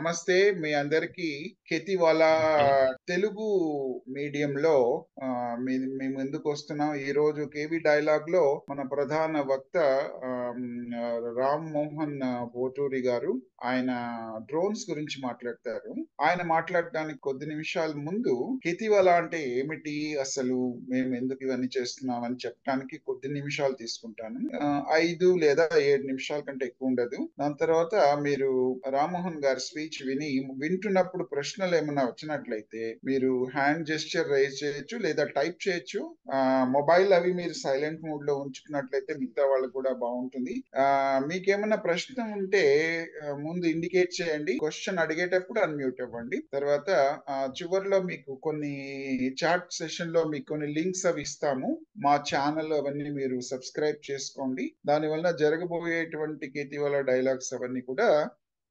నమస్తే మీ అందరికి. ఖేతీవాలా తెలుగు మీడియంలో మీ ముందుకు వస్తున్నాం. ఈ రోజు కేవి డైలాగ్ లో మన ప్రధాన వక్త రామ్ మోహన్ పోటూరి గారు. ఆయన డ్రోన్స్ గురించి మాట్లాడతారు. ఆయన మాట్లాడడానికి కొద్ది నిమిషాల ముందు ఖేతీవాలా అంటే ఏమిటి, అసలు మేము ఎందుకు ఇవన్నీ చేస్తున్నాం అని చెప్పడానికి కొద్ది నిమిషాలు తీసుకుంటాను. 5 లేదా 7 నిమిషాల కంటే ఎక్కువ ఉండదు. దాని తర్వాత మీరు రామ్మోహన్ గారి స్పీచ్ వింటున్నప్పుడు ప్రశ్నలు ఏమైనా వచ్చినట్లయితే మీరు హ్యాండ్ జెస్చర్ రైజ్ చేయొచ్చు లేదా టైప్ చేయొచ్చు. మొబైల్ అవి మీరు సైలెంట్ మోడ్ లో ఉంచుకున్నట్లయితే మిగతా వాళ్ళకు కూడా బాగుంటుంది. మీకేమైనా ప్రశ్న ఉంటే ముందు ఇండికేట్ చేయండి. క్వశ్చన్ అడిగేటప్పుడు అన్మ్యూట్ అవ్వండి. తర్వాత చివరిలో మీకు కొన్ని చాట్ సెషన్ లో మీకు కొన్ని లింక్స్ అవి ఇస్తాము. మా ఛానల్ అవన్నీ మీరు సబ్స్క్రైబ్ చేసుకోండి. దానివల్ల జరగబోయేటువంటి కేతీవాలా డైలాగ్స్ అవన్నీ కూడా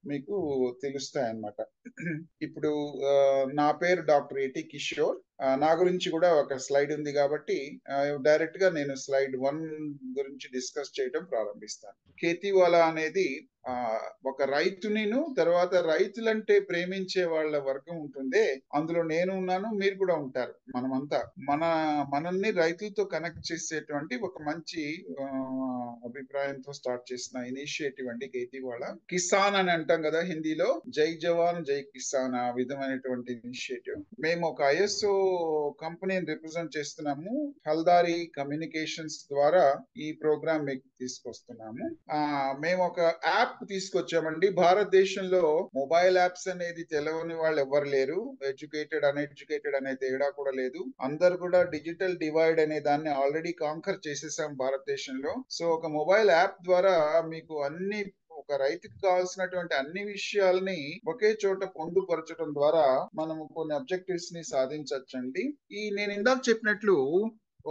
మీకు తెలుస్తాయి అన్నమాట. ఇప్పుడు నా పేరు డాక్టర్ ఏటి కిషోర్. నా గురించి కూడా ఒక స్లైడ్ ఉంది కాబట్టి డైరెక్ట్ గా నేను స్లైడ్ 1 గురించి డిస్కస్ చేయడం ప్రారంభిస్తాను. ఖేతీవాలా అనేది ఒక రైతునిను, తర్వాత రైతులంటే ప్రేమించే వాళ్ళ వర్గం ఉంటుందే, అందులో నేను ఉన్నాను, మీరు కూడా ఉంటారు. మనమంతా మనల్ని రైతులతో కనెక్ట్ చేసేటువంటి ఒక మంచి అభిప్రాయంతో స్టార్ట్ చేసిన ఇనిషియేటివ్ అండి ఖేతీవాలా. కిసాన్ అని అంటాం కదా హిందీలో, జై జవాన్ జై కిసాన్, ఆ విధమైనటువంటి ఇనిషియేటివ్. మేము ఒక ఐఎస్ఓ కంపెనీని రిప్రజెంట్ చేస్తున్నాము. హల్దారి కమ్యూనికేషన్స్ ద్వారా ఈ ప్రోగ్రామ్ మీకు తీసుకొస్తున్నాము. మేము ఒక యాప్ తీసుకొచ్చామండి. భారతదేశంలో మొబైల్ యాప్స్ అనేది తెలియని వాళ్ళు ఎవరు లేరు. ఎడ్యుకేటెడ్ అన్ఎడ్యుకేటెడ్ అనే తేడా కూడా లేదు. అందరు కూడా డిజిటల్ డివైడ్ అనే దాన్ని ఆల్రెడీ కాంకర్ చేసేసాం భారతదేశంలో. సో ఒక మొబైల్ యాప్ ద్వారా మీకు ఒక రైతుకి కావాల్సినటువంటి అన్ని విషయాల్ని ఒకే చోట పొందుపరచడం ద్వారా మనము కొన్ని అబ్జెక్టివ్స్ ని సాధించవచ్చండి. నేను ఇందాక చెప్పినట్లు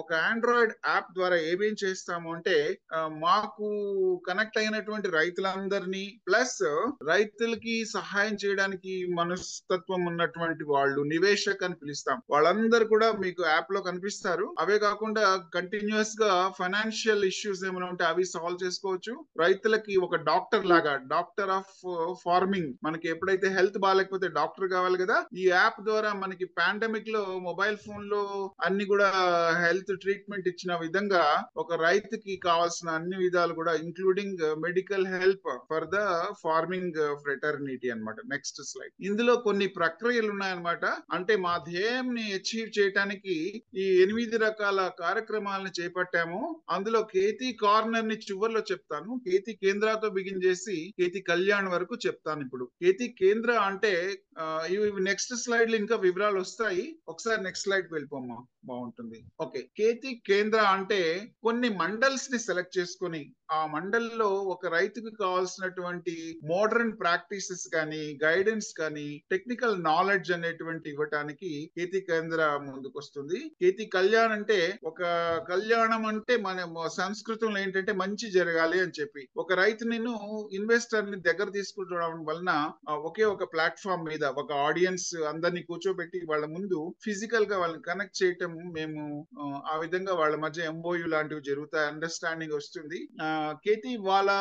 ఒక ఆండ్రాయిడ్ యాప్ ద్వారా ఏమేం చేస్తాము అంటే, మాకు కనెక్ట్ అయినటువంటి రైతులందరినీ ప్లస్ రైతులకి సహాయం చేయడానికి మనస్తత్వం ఉన్నటువంటి వాళ్ళు, నివేశక్ అని పిలుస్తాం, వాళ్ళందరూ కూడా మీకు యాప్ లో కనిపిస్తారు. అవే కాకుండా కంటిన్యూస్ గా ఫైనాన్షియల్ ఇష్యూస్ ఏమైనా ఉంటే అవి సాల్వ్ చేసుకోవచ్చు. రైతులకి ఒక డాక్టర్ లాగా, డాక్టర్ ఆఫ్ ఫార్మింగ్, మనకి ఎప్పుడైతే హెల్త్ బాగాలేకపోతే డాక్టర్ కావాలి కదా, ఈ యాప్ ద్వారా మనకి పాండమిక్ లో మొబైల్ ఫోన్ లో అన్ని కూడా హెల్త్ ట్రీట్మెంట్ ఇచ్చిన విధంగా ఒక రైతుకి కావాల్సిన అన్ని విధాలు కూడా, including medical help for the farming fraternity అన్నమాట. Next slide. ఇందులో కొన్ని ప్రక్రియలు ఉన్నాయన్నమాట. అంటే మా ధ్యేయంని అచీవ్ చేయడానికి ఈ 8 రకాల కార్యక్రమాలను చేపట్టాము. అందులో కేతీ కార్నర్ ని చివరిలో చెప్తాను. కేతీ కేంద్రతో బిగిన్ చేసి కేతీ కళ్యాణ్ వరకు చెప్తాను. ఇప్పుడు కేతీ కేంద్ర అంటే ఇవి నెక్స్ట్ స్లైడ్ లో ఇంకా వివరాలు వస్తాయి. ఒకసారి నెక్స్ట్ స్లైడ్ వెళ్ళిపోమ్మా, బాగుంటుంది. ఓకే, కేతీ కేంద్ర అంటే కొన్ని మండల్స్ ని సెలెక్ట్ చేసుకొని ఆ మండల్లో ఒక రైతుకి కావాల్సినటువంటి మోడర్న్ ప్రాక్టీసెస్ కానీ, గైడెన్స్ కానీ, టెక్నికల్ నాలెడ్జ్ అనేటువంటి ఇవ్వటానికి కేతీ కేంద్ర ముందుకు వస్తుంది. కేతీ కళ్యాణ్ అంటే, ఒక కళ్యాణం అంటే మన సంస్కృతంలో ఏంటంటే మంచి జరగాలి అని చెప్పి, ఒక రైతు నేను ఇన్వెస్టర్ ని దగ్గర తీసుకుంటడం వలన ఒకే ఒక ప్లాట్ఫామ్ మీద ఒక ఆడియన్స్ అందరినీ కూర్చోబెట్టి వాళ్ళ ముందు ఫిజికల్ గా వాళ్ళని కనెక్ట్ చేయటం, మేము ఆ విధంగా వాళ్ళ మధ్య ఎంఓయు లాంటివి జరుగుతాయి, అండర్స్టాండింగ్ వస్తుంది. కేతీవాలా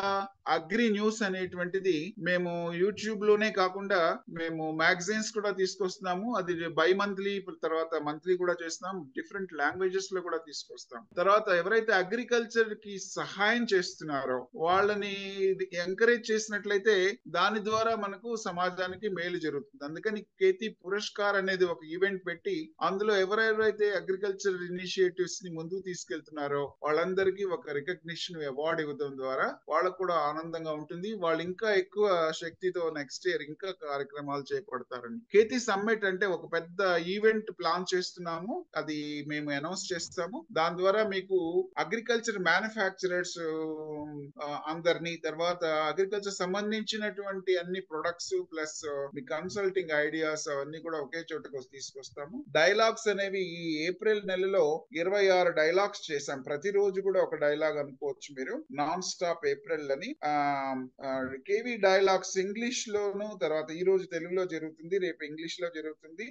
అగ్రి న్యూస్ అనేటువంటిది మేము యూట్యూబ్ లోనే కాకుండా మేము మ్యాగజైన్స్ కూడా తీసుకొస్తున్నాము. అది బై మంత్లీ, తర్వాత మంత్లీ కూడా చేస్తున్నాం. డిఫరెంట్ లాంగ్వేజెస్ లో కూడా తీసుకొస్తాం. తర్వాత ఎవరైతే అగ్రికల్చర్ కి సహాయం చేస్తున్నారో వాళ్ళని ఎంకరేజ్ చేసినట్లయితే దాని ద్వారా మనకు సమాజానికి మేలు జరుగుతుంది. అందుకని కేతీ పురస్కార్ అనేది ఒక ఈవెంట్ పెట్టి అందులో ఎవరెవరైతే అగ్రికల్చర్ ఇనిషియేటివ్స్ ని ముందుకు తీసుకెళ్తున్నారో వాళ్ళందరికీ ఒక రికగ్నిషన్ అవార్డు ఇవ్వడం ద్వారా వాళ్ళకు కూడా ఆనందంగా ఉంటుంది. వాళ్ళు ఇంకా ఎక్కువ శక్తితో నెక్స్ట్ ఇయర్ ఇంకా కార్యక్రమాలు చేపడతారని. కేతీ సమ్మిట్ అంటే ఒక పెద్ద ఈవెంట్ ప్లాన్ చేస్తున్నాము. అది మేము అనౌన్స్ చేస్తాము. దాని ద్వారా మీకు అగ్రికల్చర్ మ్యానుఫ్యాక్చరర్స్ అందరినీ, తర్వాత అగ్రికల్చర్ సంబంధించినటువంటి అన్ని ప్రొడక్ట్స్ ప్లస్ మీ కన్సల్టింగ్ ఐడియాస్ అవన్నీ కూడా ఒకే చోటకు తీసుకొస్తాము. డైలాగ్స్ అనేవి ఈ ఏప్రిల్ నెలలో 26 డైలాగ్స్ చేశాం. ప్రతిరోజు కూడా ఒక డైలాగ్ అనుకోవచ్చు మీరు. నాన్ స్టాప్ ఏప్రిల్ అని. కేవీ డైలాగ్స్ ఇంగ్లీష్ లోను, తర్వాత ఈ రోజు తెలుగులో జరుగుతుంది, రేపు ఇంగ్లీష్ లో జరుగుతుంది.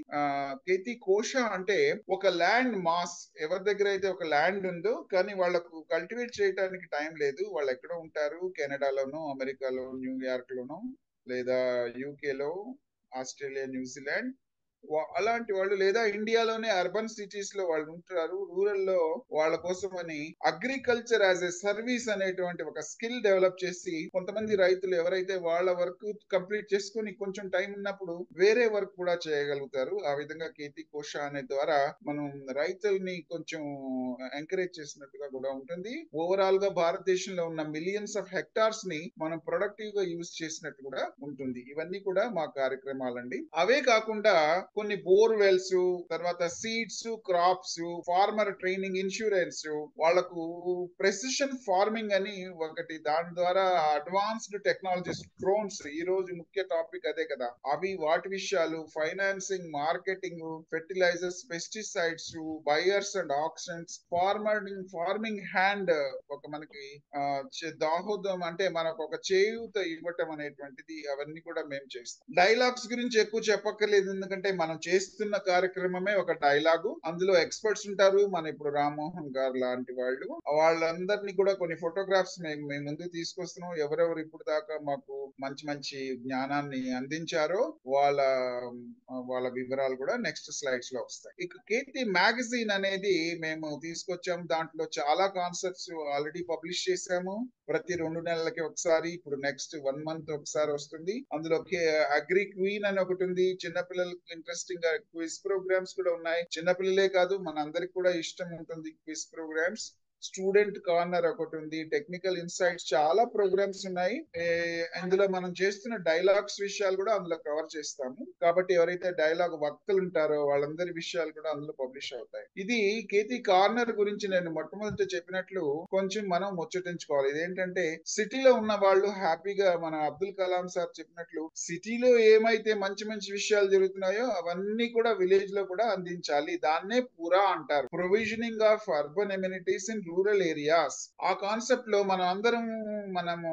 కేతీ కోశ అంటే ఒక ల్యాండ్ మాస్, ఎవరి దగ్గర అయితే ఒక ల్యాండ్ ఉందో కానీ వాళ్ళకు కల్టివేట్ చేయడానికి టైం లేదు, వాళ్ళు ఎక్కడ ఉంటారు, కెనడాలోనో, అమెరికాలో, న్యూయార్క్ లోనో, లేదా యూకేలో, ఆస్ట్రేలియా, న్యూజిలాండ్ అలాంటి వాళ్ళు, లేదా ఇండియాలోనే అర్బన్ సిటీస్ లో వాళ్ళు ఉంటారు. రూరల్ లో వాళ్ళ కోసం అని అగ్రికల్చర్ యాజ్ ఎ సర్వీస్ అనేటువంటి ఒక స్కిల్ డెవలప్ చేసి, కొంతమంది రైతులు ఎవరైతే వాళ్ళ వర్క్ కంప్లీట్ చేసుకుని కొంచెం టైం ఉన్నప్పుడు వేరే వర్క్ కూడా చేయగలుగుతారు. ఆ విధంగా కేతి కోశ అనే ద్వారా మనం రైతుల్ని కొంచెం ఎంకరేజ్ చేసినట్టుగా కూడా ఉంటుంది. ఓవరాల్ గా భారతదేశంలో ఉన్న మిలియన్స్ ఆఫ్ హెక్టార్స్ ని మనం ప్రొడక్టివ్ గా యూజ్ చేసినట్టు కూడా ఉంటుంది. ఇవన్నీ కూడా మా కార్యక్రమాలండి. అవే కాకుండా కొన్ని బోర్వెల్స్, తర్వాత seeds, crops, farmer training, insurance, వాళ్ళకు ప్రెసిషన్ ఫార్మింగ్ అని ఒకటి, దాని ద్వారా అడ్వాన్స్డ్ టెక్నాలజీస్, డ్రోన్స్, ఈ రోజు ముఖ్య టాపిక్ అదే కదా, అవి వాటి విషయాలు, financing, marketing, fertilisers, pesticides, buyers and options, farming hand, ఒక మనకి దాహోదం అంటే మనకు ఒక చేయూత ఇవ్వటం అనేటువంటిది, అవన్నీ కూడా మేము చేస్తాం. డైలాగ్స్ గురించి ఎక్కువ చెప్పక్కర్లేదు, ఎందుకంటే మనం చేస్తున్న కార్యక్రమమే ఒక డైలాగు. అందులో ఎక్స్పర్ట్స్ ఉంటారు, మన ఇప్పుడు రామ్మోహన్ గారు లాంటి వాళ్ళు, వాళ్ళందరినీ కూడా కొన్ని ఫోటోగ్రాఫ్స్ మేము ముందుకు తీసుకొస్తున్నాం. ఎవరెవరు ఇప్పుడు దాకా మాకు మంచి మంచి జ్ఞానాన్ని అందించారో వాళ్ళ వివరాలు కూడా నెక్స్ట్ స్లైడ్స్ లో వస్తాయి. ఇక కీర్తి మ్యాగజైన్ అనేది మేము తీసుకొచ్చాము. దాంట్లో చాలా కాన్సెప్ట్స్ ఆల్రెడీ పబ్లిష్ చేశాము. ప్రతి 2 నెలలకి ఒకసారి, ఇప్పుడు నెక్స్ట్ 1 మంత్ ఒకసారి వస్తుంది. అందులో అగ్రి క్వీన్ అని ఒకటి ఉంది. చిన్నపిల్లలకి ఇంట్రెస్టింగ్ గా క్విజ్ ప్రోగ్రామ్స్ కూడా ఉన్నాయి. చిన్నపిల్లలే కాదు, మన అందరికి కూడా ఇష్టం ఉంటుంది క్విజ్ ప్రోగ్రామ్స్. స్టూడెంట్ కార్నర్ ఒకటి ఉంది. టెక్నికల్ ఇన్సైట్స్, చాలా ప్రోగ్రామ్స్ ఉన్నాయి. ఇందులో మనం చేస్తున్న డైలాగ్స్ విషయాలు కూడా అందులో కవర్ చేస్తాము. కాబట్టి ఎవరైతే డైలాగ్ వక్తలు ఉంటారో వాళ్ళందరి విషయాలు కూడా అందులో పబ్లిష్ అవుతాయి. ఇది కేతి కార్నర్ గురించి నేను మొట్టమొదటి చెప్పినట్లు కొంచెం మనం ముచ్చటించుకోవాలి. ఇదేంటంటే సిటీలో ఉన్న వాళ్ళు హ్యాపీగా, మన అబ్దుల్ కలాం సార్ చెప్పినట్లు, సిటీలో ఏమైతే మంచి మంచి విషయాలు జరుగుతున్నాయో అవన్నీ కూడా విలేజ్ లో కూడా అందించాలి. దాన్నే పూరా అంటారు, provisioning of urban amenities in rural areas. ఆ కాన్సెప్ట్ లో మనము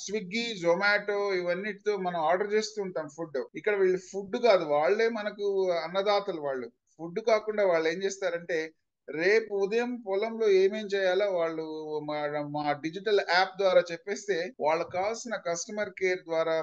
స్విగ్గీ, జొమాటో ఇవన్నిటితో మనం ఆర్డర్ చేస్తూ ఉంటాం ఫుడ్. ఇక్కడ వీళ్ళు ఫుడ్ కాదు, వాళ్ళే మనకు అన్నదాతలు. వాళ్ళు ఫుడ్ కాకుండా వాళ్ళు ఏం చేస్తారంటే, రేపు ఉదయం పొలంలో ఏమేం చేయాలో వాళ్ళు మా డిజిటల్ యాప్ ద్వారా చెప్పేస్తే, వాళ్ళకు కావాల్సిన కస్టమర్ కేర్ ద్వారా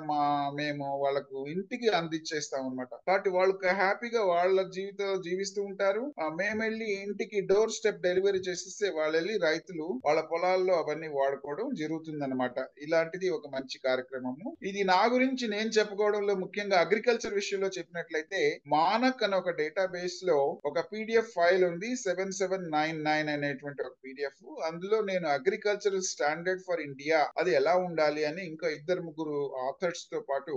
మేము వాళ్ళకు ఇంటికి అందించేస్తాం అనమాట. కాబట్టి వాళ్ళకి హ్యాపీగా వాళ్ళ జీవితం జీవిస్తూ ఉంటారు. మేము వెళ్ళి ఇంటికి డోర్ స్టెప్ డెలివరీ చేసేస్తే వాళ్ళు వెళ్ళి రైతులు వాళ్ళ పొలాల్లో అవన్నీ వాడుకోవడం జరుగుతుంది అనమాట. ఇలాంటిది ఒక మంచి కార్యక్రమము. ఇది నా గురించి నేను చెప్పుకోవడంలో, ముఖ్యంగా అగ్రికల్చర్ విషయంలో చెప్పినట్లయితే, మానక్ అనే ఒక డేటాబేస్ లో ఒక పీడిఎఫ్ ఫైల్ ఉంది, 7799 అనేటువంటి ఒక పీడిఎఫ్. అందులో నేను అగ్రికల్చరల్ స్టాండర్డ్ ఫర్ ఇండియా అది ఎలా ఉండాలి అని ఇంకా 2-3 ఆథర్స్ తో పాటు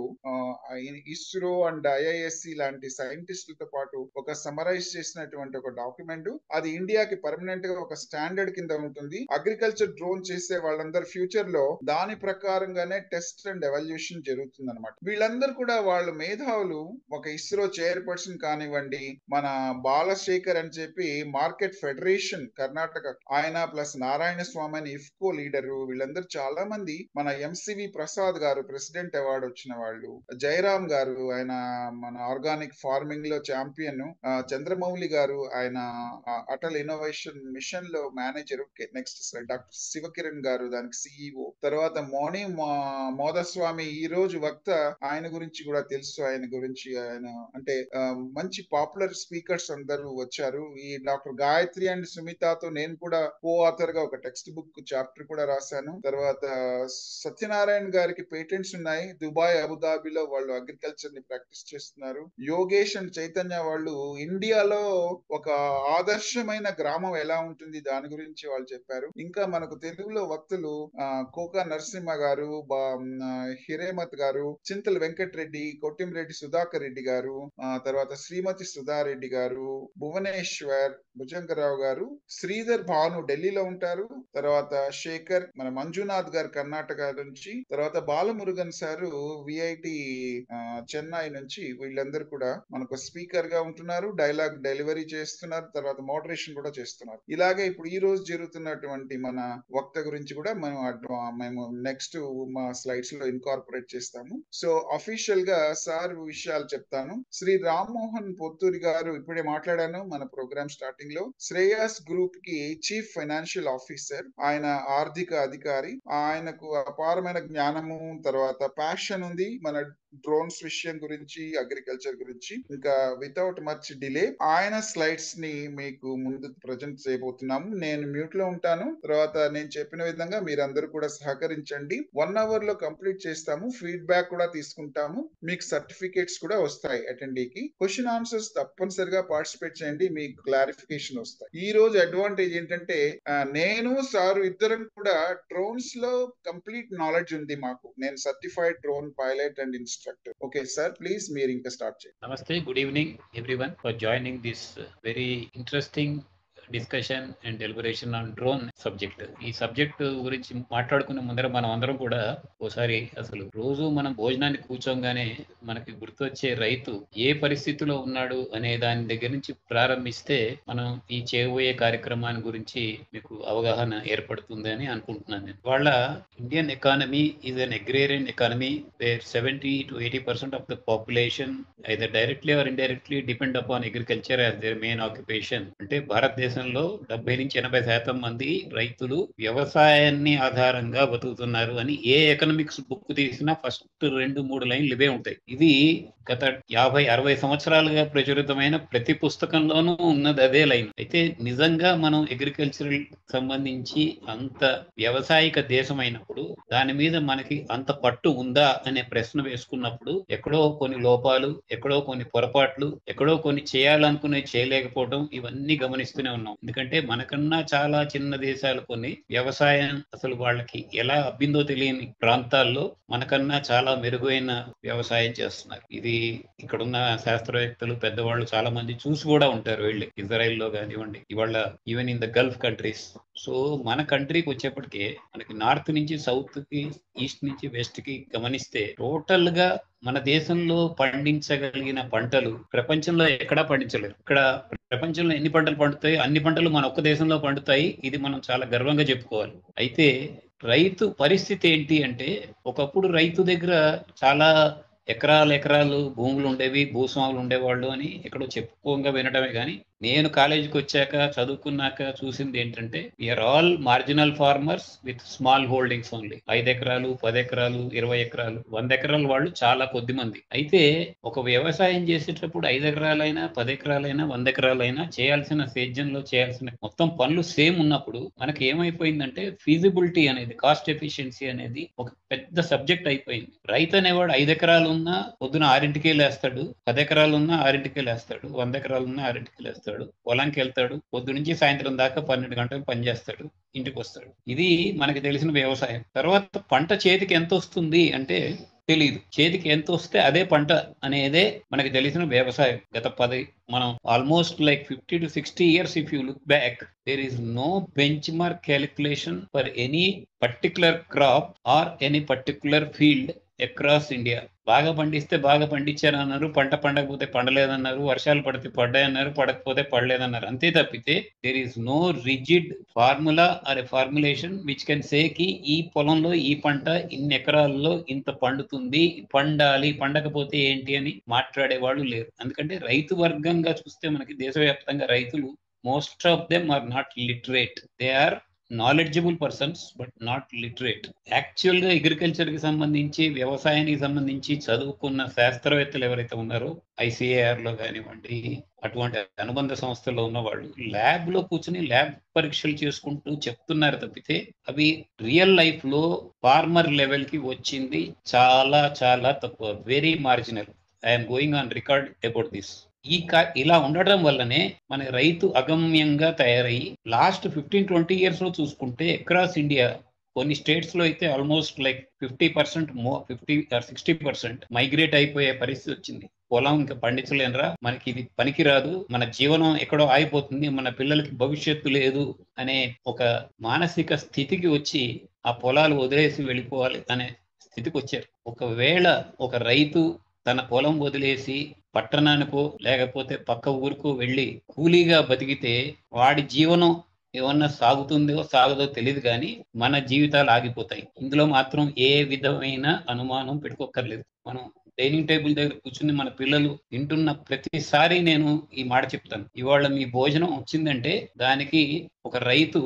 ఇస్రో అండ్ ఐఐఎస్సి లాంటి సైంటిస్టులతో పాటు ఒక సమరైజ్ చేసినటువంటి ఒక డాక్యుమెంట్. అది ఇండియాకి పర్మనెంట్ గా ఒక స్టాండర్డ్ కింద ఉంటుంది. అగ్రికల్చర్ డ్రోన్ చేసే వాళ్ళందరూ ఫ్యూచర్ లో దాని ప్రకారంగానే టెస్ట్ అండ్ ఎవల్యూషన్ జరుగుతుంది అనమాట. వీళ్ళందరూ కూడా వాళ్ళ మేధావులు. ఒక ఇస్రో చైర్పర్సన్ కానివ్వండి, మన బాలశేఖర్ అని చెప్పి మార్కెట్ ఫెడరేషన్ కర్ణాటక ఆయన, ప్లస్ నారాయణ స్వామి అని ఇఫ్కో లీడరు, వీళ్ళందరూ చాలా మంది. మన ఎంసివి ప్రసాద్ గారు ప్రెసిడెంట్ అవార్డు వచ్చిన వాళ్ళు, జయరామ్ గారు ఆయన మన ఆర్గానిక్ ఫార్మింగ్ లో ఛాంపియన్, చంద్రమౌళి గారు ఆయన అటల్ ఇన్నోవేషన్ మిషన్ లో manager. Next slide. Doctor Shivakiran గారు దానికి సిఇఓ. తర్వాత మోదస్వామి ఈ రోజు వక్త, ఆయన గురించి కూడా తెలుసు. ఆయన గురించి ఆయన అంటే మంచి పాపులర్ స్పీకర్స్ అందరూ వచ్చారు. ఈ డాక్టర్ గాయత్రి అండ్ సుమితతో నేను కూడా కో ఆథర్ గా ఒక టెక్స్ట్ బుక్ చాప్టర్ కూడా రాశాను. తర్వాత సత్యనారాయణ గారికి పేటెంట్స్ ఉన్నాయి. దుబాయ్, అబుదాబిలో వాళ్ళు అగ్రికల్చర్ ని ప్రాక్టీస్ చేస్తున్నారు. యోగేష్ అండ్ చైతన్య వాళ్ళు ఇండియాలో ఒక ఆదర్శమైన గ్రామం ఎలా ఉంటుంది దాని గురించి వాళ్ళు చెప్పారు. ఇంకా మనకు తెలుగులో వక్తులు కోకా నరసింహ గారు, హిరేమత్ గారు, చింతల వెంకటరెడ్డి, కొట్టింరెడ్డి సుధాకర్ రెడ్డి గారు, తర్వాత శ్రీమతి సుధారెడ్డి గారు, భువనేశ్వర్ భుజంగరావు గారు, శ్రీధర్ భాను ఢిల్లీలో ఉంటారు. తర్వాత శేఖర్, మన మంజునాథ్ గారు కర్ణాటక నుంచి, తర్వాత బాలమురుగన్ సారు విఐటి చెన్నై నుంచి. వీళ్ళందరూ కూడా మనకు స్పీకర్ గా ఉంటున్నారు, డైలాగ్ డెలివరీ చేస్తున్నారు, తర్వాత మోడరేషన్ కూడా చేస్తున్నారు. ఇలాగే ఇప్పుడు ఈ రోజు జరుగుతున్నటువంటి మన వక్త గురించి కూడా మేము నెక్స్ట్ మా స్లైడ్స్ లో ఇన్కార్పొరేట్ చేస్తాము. సో అఫీషియల్ గా సార్ విషయాలు చెప్తాను. శ్రీ రామ్మోహన్ పొత్తూరి గారు ఇప్పుడే మాట్లాడాను మన ప్రోగ్రామ్ స్టార్టింగ్ లో. శ్రేయస్ గ్రూప్ కి చీఫ్ ఫైనాన్షియల్ ఆఫీసర్. ఆయన ఆర్థిక అధికారి. ఆయనకు అపారమైన జ్ఞానము, తర్వాత ప్యాషన్ ఉంది మన డ్రోన్స్ విషయం గురించి, అగ్రికల్చర్ గురించి. ఇంకా వితౌట్ మచ్ డిలే ఆయన స్లైడ్స్ ని మీకు ముందు ప్రజెంట్ చేయబోతున్నాము. నేను మ్యూట్ లో ఉంటాను. తర్వాత నేను చెప్పిన విధంగా మీరందరూ కూడా సహకరించండి. 1 అవర్ లో కంప్లీట్ చేస్తాము. ఫీడ్బ్యాక్ కూడా తీసుకుంటాము. మీకు సర్టిఫికేట్స్ కూడా వస్తాయి అటెండీకి. క్వశ్చన్ ఆన్సర్స్ తప్పనిసరిగా పార్టిసిపేట్ చేయండి, మీకు క్లారిఫికేషన్ వస్తాయి. ఈ రోజు అడ్వాంటేజ్ ఏంటంటే నేను సార్ ఇద్దరం కూడా డ్రోన్స్ లో కంప్లీట్ నాలెడ్జ్ ఉంది మాకు. నేను certified drone pilot and instructor. Okay sir, please మీరు ఇంకా స్టార్ట్ చేయండి. నమస్తే, good evening everyone for joining this very interesting discussion and deliberation on drone subject. ఈ సబ్జెక్ట్ గురించి మాట్లాడుకునే ముందర మనం అందరం కూడా ఓసారి అసలు రోజు మనం భోజనానికి కూర్చోగానే మనకి గుర్తొచ్చే రైతు ఏ పరిస్థితిలో ఉన్నాడు అనే దాని దగ్గర నుంచి ప్రారంభిస్తే మనం ఈ చేయబోయే కార్యక్రమాన్ని గురించి మీకు అవగాహన ఏర్పడుతుంది అని అనుకుంటున్నాను నేను. వాళ్ళ Indian economy is an agrarian economy where 70 to 80% of the population either directly or indirectly depend upon agriculture as their main occupation. అంటే భారతదేశంలో 70 నుంచి 80% మంది రైతులు వ్యవసాయాన్ని ఆధారంగా బతుకుతున్నారు అని ఏ ఎకనామిక్స్ బుక్ తీసినా ఫస్ట్ 2-3 లైన్లు ఇవే ఉంటాయి. ఇది గత 50-60 సంవత్సరాలుగా ప్రచురితమైన ప్రతి పుస్తకంలోనూ ఉన్నది అదే లైన్. అయితే నిజంగా మనం అగ్రికల్చరల్ సంబంధించి అంత వ్యవసాయిక దేశం అయినప్పుడు దాని మీద మనకి అంత పట్టు ఉందా అనే ప్రశ్న వేసుకున్నప్పుడు ఎక్కడో కొన్ని లోపాలు, ఎక్కడో కొన్ని పొరపాట్లు, ఎక్కడో కొన్ని చేయాలనుకునే చేయలేకపోవడం ఇవన్నీ గమనిస్తూనే ఉన్నాం. ఎందుకంటే మనకన్నా చాలా చిన్న దేశాలు కొన్ని వ్యవసాయం అసలు వాళ్ళకి ఎలా అబ్బిందో తెలియని ప్రాంతాల్లో మనకన్నా చాలా మెరుగైన వ్యవసాయం చేస్తున్నారు. ఇది ఇక్కడున్న శాస్త్రవేత్తలు పెద్దవాళ్ళు చాలా మంది చూసి కూడా ఉంటారు. వెళ్ళి ఇజ్రాయెల్లో కానివ్వండి, ఇవాళ even in the Gulf countries. So మన కంట్రీకి వచ్చేప్పటికే మనకి నార్త్ నుంచి సౌత్ కి, ఈస్ట్ నుంచి వెస్ట్ కి గమనిస్తే టోటల్ గా మన దేశంలో పండించగలిగిన పంటలు ప్రపంచంలో ఎక్కడా పండించలేరు. ఇక్కడ ప్రపంచంలో ఎన్ని పంటలు పండుతాయి అన్ని పంటలు మన ఒక్క దేశంలో పండుతాయి. ఇది మనం చాలా గర్వంగా చెప్పుకోవాలి. అయితే రైతు పరిస్థితి ఏంటి అంటే, ఒకప్పుడు రైతు దగ్గర చాలా ఎకరాలు భూములు ఉండేవి, భూస్వాములు ఉండేవాళ్ళు అని ఎక్కడో చెప్పుకోగా వినటమే కానీ నేను కాలేజీకి వచ్చాక చదువుకున్నాక చూసింది ఏంటంటే we are all marginal farmers with small holdings only. 5 ఎకరాలు, 10 ఎకరాలు, 20 ఎకరాలు, 100 ఎకరాల వాళ్ళు చాలా కొద్ది మంది. అయితే ఒక వ్యవసాయం చేసేటప్పుడు 5 ఎకరాలైనా 10 ఎకరాలైనా 100 ఎకరాలైనా చేయాల్సిన సేద్యంలో చేయాల్సిన మొత్తం పనులు సేమ్ ఉన్నప్పుడు మనకి ఏమైపోయిందంటే ఫీజిబిలిటీ అనేది, కాస్ట్ ఎఫిషియన్సీ అనేది ఒక పెద్ద సబ్జెక్ట్ అయిపోయింది. రైతు అనేవాడు 5 ఎకరాలు ఉన్నా పొద్దున 6ంటికే లేస్తాడు, 10 ఎకరాలు ఉన్నా 6ంటికే లేస్తాడు, 100 ఎకరాలు ఉన్నా 6ంటికే లేస్తాడు, పొలానికి వెళ్తాడు, పొద్దు నుంచి సాయంత్రం దాకా 12 గంటలు పనిచేస్తాడు, ఇంటికి వస్తాడు. ఇది మనకి తెలిసిన వ్యవసాయం. తర్వాత పంట చేతికి ఎంత వస్తుంది అంటే తెలియదు. చేతికి ఎంత వస్తే అదే పంట అనేదే మనకి తెలిసిన వ్యవసాయం. గత మనం almost like 50 to 60 years if you look back, there is no benchmark calculation for any particular crop or any particular field across India. బాగా పండిస్తే బాగా పండించారన్నారు, పంట పండకపోతే పండలేదన్నారు, వర్షాలు పడితే పడ్డాయన్నారు, పడకపోతే పడలేదన్నారు. అంతే తప్పితే there is no rigid formula or a formulation which can say కి ఈ పొలంలో ఈ పంట ఇన్ని ఎకరాల్లో ఇంత పండుతుంది, పండాలి, పండకపోతే ఏంటి అని మాట్లాడే వాళ్ళు లేరు. ఎందుకంటే రైతు వర్గంగా చూస్తే మనకి దేశవ్యాప్తంగా రైతులు most of them are not literate. They are knowledgeable persons but not literate. Actual గా అగ్రికల్చర్ కి సంబంధించి, వ్యవసాయానికి సంబంధించి చదువుకున్న శాస్త్రవేత్తలు ఎవరైతే ఉన్నారో ICAR లో కానివ్వండి, అటువంటి అనుబంధ సంస్థల్లో ఉన్న వాళ్ళు ల్యాబ్ లో కూర్చుని ల్యాబ్ పరీక్షలు చేసుకుంటూ చెప్తున్నారు తప్పితే అవి రియల్ లైఫ్ లో ఫార్మర్ లెవెల్ కి వచ్చింది చాలా చాలా తక్కువ, very marginal. I'm going on record about this. ఇలా ఉండటం వల్లనే మన రైతు అగమ్యంగా తయారయ్యి లాస్ట్ 15-20 years లో చూసుకుంటే అక్రాస్ ఇండియా కొన్ని స్టేట్స్ లో అయితే ఆల్మోస్ట్ లైక్ 50% 50 or 60% మైగ్రేట్ అయిపోయే పరిస్థితి వచ్చింది. పొలం ఇంకా పండించలేనరా, మనకి ఇది పనికిరాదు, మన జీవనం ఎక్కడో ఆగిపోతుంది, మన పిల్లలకి భవిష్యత్తు లేదు అనే ఒక మానసిక స్థితికి వచ్చి ఆ పొలాలు వదిలేసి వెళ్ళిపోవాలి అనే స్థితికి వచ్చారు. ఒకవేళ ఒక రైతు తన పొలం వదిలేసి పట్టణానికో లేకపోతే పక్క ఊరుకో వెళ్ళి కూలీగా బతికితే వాడి జీవనం ఏమన్నా సాగుతుందో సాగదో తెలియదు, కానీ మన జీవితాలు ఆగిపోతాయి. ఇందులో మాత్రం ఏ విధమైన అనుమానం పెట్టుకోక్కర్లేదు. మనం డైనింగ్ టేబుల్ దగ్గర కూర్చుని మన పిల్లలు తింటున్న ప్రతిసారి నేను ఈ మాట చెప్తాను, ఇవాళ మీ భోజనం వచ్చిందంటే దానికి ఒక రైతు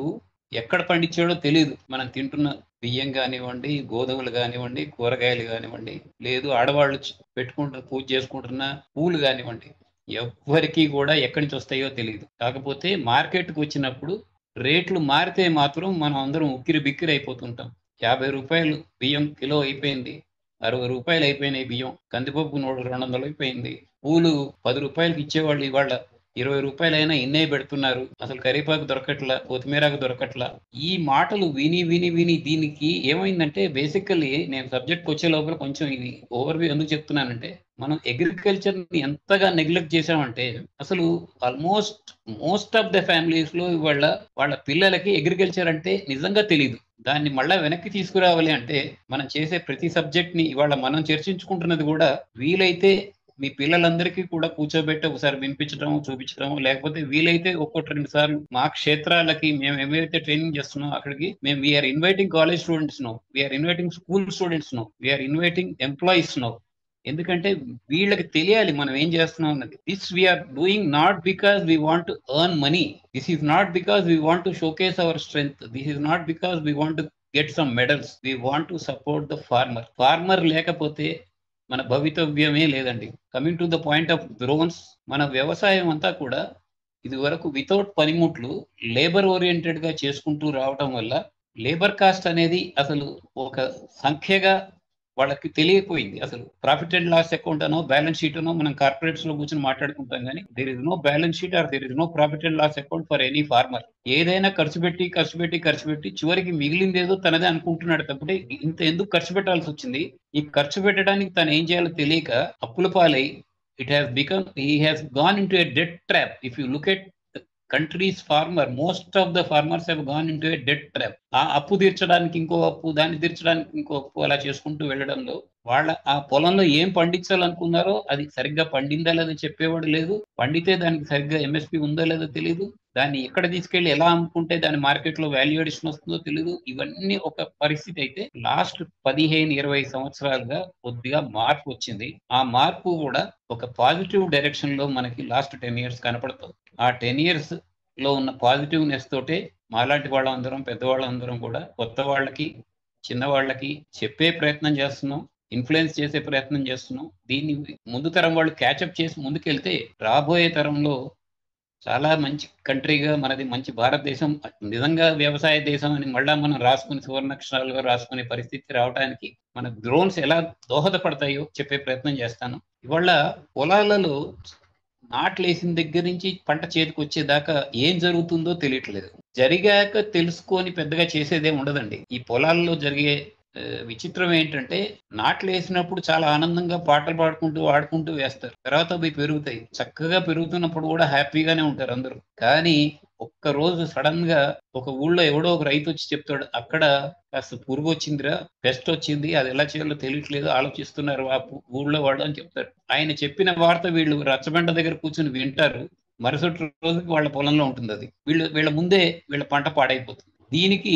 ఎక్కడ పండించాడో తెలియదు. మనం తింటున్న బియ్యం కానివ్వండి, గోధుమలు కానివ్వండి, కూరగాయలు కానివ్వండి, లేదు ఆడవాళ్ళు పెట్టుకుంటున్న పూజ చేసుకుంటున్న పూలు కానివ్వండి, ఎవ్వరికీ కూడా ఎక్కడి నుంచి వస్తాయో తెలియదు. కాకపోతే మార్కెట్కి వచ్చినప్పుడు రేట్లు మారితే మాత్రం మనం అందరం ఉక్కిరి బిక్కిరి అయిపోతుంటాం. 50 రూపాయలు బియ్యం కిలో అయిపోయింది, 60 రూపాయలు అయిపోయినాయి బియ్యం, కందిపప్పు 200 అయిపోయింది, పూలు 10 రూపాయలకి ఇచ్చేవాళ్ళు ఇవాళ 20 రూపాయలైనా ఇన్నే పెడుతున్నారు, అసలు కరివేపాకు దొరకట్లా, కొత్తిమీరాకు దొరకట్లా. ఈ మాటలు విని విని విని దీనికి ఏమైందంటే, బేసికల్లీ నేను సబ్జెక్ట్కి వచ్చే లోపల కొంచెం ఇది ఓవర్వ్యూ ఎందుకు చెప్తున్నానంటే, మనం అగ్రికల్చర్ని ఎంతగా నెగ్లెక్ట్ చేసామంటే, అసలు almost most of the families లో ఇవాళ వాళ్ళ పిల్లలకి అగ్రికల్చర్ అంటే నిజంగా తెలియదు. దాన్ని మళ్ళా వెనక్కి తీసుకురావాలి అంటే మనం చేసే ప్రతి సబ్జెక్ట్ ని, ఇవాళ మనం చర్చించుకుంటున్నది కూడా వీలైతే మీ పిల్లలందరికీ కూడా కూర్చోబెట్టి ఒకసారి వినిపించడం, చూపించడం, లేకపోతే వీలైతే 1-2 సార్లు మా క్షేత్రాలకి మేము ఏమైతే ట్రైనింగ్ చేస్తున్నాం అక్కడికి మేము we are inviting college students no, we are inviting school students no, we are inviting employees no. ఎందుకంటే వీళ్ళకి తెలియాలి మనం ఏం చేస్తున్నాం అన్నది. This we are doing not because we want to earn money, this is not because we want to showcase our strength, this is not because we want to get some medals, we want to support the farmer. Farmer లేకపోతే మన భవితవ్యమే లేదండి. Coming to the point of drones, మన వ్యవసాయం అంతా కూడా ఇది వరకు వితౌట్ పనిముట్లు లేబర్ ఓరియంటెడ్ గా చేసుకుంటూ రావటం వల్ల లేబర్ కాస్ట్ అనేది అసలు ఒక సంఖ్యగా వాళ్ళకి తెలియకపోయింది. అసలు ప్రాఫిట్ అండ్ లాస్ అకౌంట్ అనో బ్యాలెన్స్ షీట్ అనో మనం కార్పొరేట్స్ లో కూర్చొని మాట్లాడుకుంటాం, కానీ there is no balance sheet or there is no profit and loss account for any farmer. ఏదైనా ఖర్చు పెట్టి చివరికి మిగిలింది ఏదో తనదే అనుకుంటున్నాడు తప్పితే ఇంత ఎందుకు ఖర్చు పెట్టాల్సి వచ్చింది, ఈ ఖర్చు పెట్టడానికి తను ఏం చేయాలో తెలియక అప్పుల పాలై it has become, he has gone into a debt trap. If you look at the country's farmer, most of the farmers have gone into a debt trap. ఆ అప్పు తీర్చడానికి ఇంకో అప్పు, దాన్ని తీర్చడానికి ఇంకో అప్పు, అలా చేసుకుంటూ వెళ్ళడంలో వాళ్ళ ఆ పొలంలో ఏం పండించాలనుకున్నారో అది సరిగ్గా పండిందా లేదో చెప్పేవాడు లేదు, పండితే దానికి సరిగ్గా ఎంఎస్పి ఉందో లేదో తెలియదు, దాన్ని ఎక్కడ తీసుకెళ్లి ఎలా అమ్ముకుంటే దాని మార్కెట్ లో వాల్యుయేషన్ వస్తుందో తెలియదు. ఇవన్నీ ఒక పరిస్థితి. అయితే లాస్ట్ 15-20 సంవత్సరాలుగా కొద్దిగా మార్పు వచ్చింది. ఆ మార్పు కూడా ఒక పాజిటివ్ డైరెక్షన్ లో మనకి లాస్ట్ 10 years కనపడుతుంది. ఆ 10 years లో ఉన్న పాజిటివ్నెస్ తోటే మాలాంటి వాళ్ళందరం, పెద్దవాళ్ళందరం కూడా కొత్త వాళ్ళకి, చిన్న వాళ్ళకి చెప్పే ప్రయత్నం చేస్తున్నాం, ఇన్ఫ్లుయెన్స్ చేసే ప్రయత్నం చేస్తున్నాం. దీన్ని ముందు తరం వాళ్ళు క్యాచప్ చేసి ముందుకెళ్తే రాబోయే తరంలో చాలా మంచి కంట్రీగా మనది, మంచి భారతదేశం నిజంగా వ్యవసాయ దేశం అని మళ్ళా మనం రాసుకుని సువర్ణాక్షరాలుగా రాసుకునే పరిస్థితి రావడానికి మన డ్రోన్స్ ఎలా దోహదపడతాయో చెప్పే ప్రయత్నం చేస్తాను. ఇవాళ పొలాలలో నాట్లేసిన దగ్గర నుంచి పంట చేతికి వచ్చేదాకా ఏం జరుగుతుందో తెలియట్లేదు. జరిగాక తెలుసుకొని పెద్దగా చేసేదేం ఉండదండి. ఈ పొలాల్లో జరిగే విచిత్రం ఏంటంటే, నాట్లు వేసినప్పుడు చాలా ఆనందంగా పాటలు పాడుకుంటూ ఆడుకుంటూ వేస్తారు, తర్వాత అవి పెరుగుతాయి, చక్కగా పెరుగుతున్నప్పుడు కూడా హ్యాపీగానే ఉంటారు అందరూ. కానీ ఒక్క రోజు సడన్ గా ఒక ఊళ్ళో ఎవడో ఒక రైతు వచ్చి చెప్తాడు, అక్కడ కాస్త పురుగు వచ్చిందిరా, పెస్ట్ వచ్చింది, అది ఎలా చేయాలో తెలియట్లేదు, ఆలోచిస్తున్నారు ఆ ఊళ్ళో వాడు అని చెప్తారు. ఆయన చెప్పిన వార్త వీళ్ళు రచ్చబండ దగ్గర కూర్చొని వింటారు, మరుసటి రోజుకి వాళ్ళ పొలంలో ఉంటుంది అది. వీళ్ళ ముందే వీళ్ళ పంట పాడైపోతుంది. దీనికి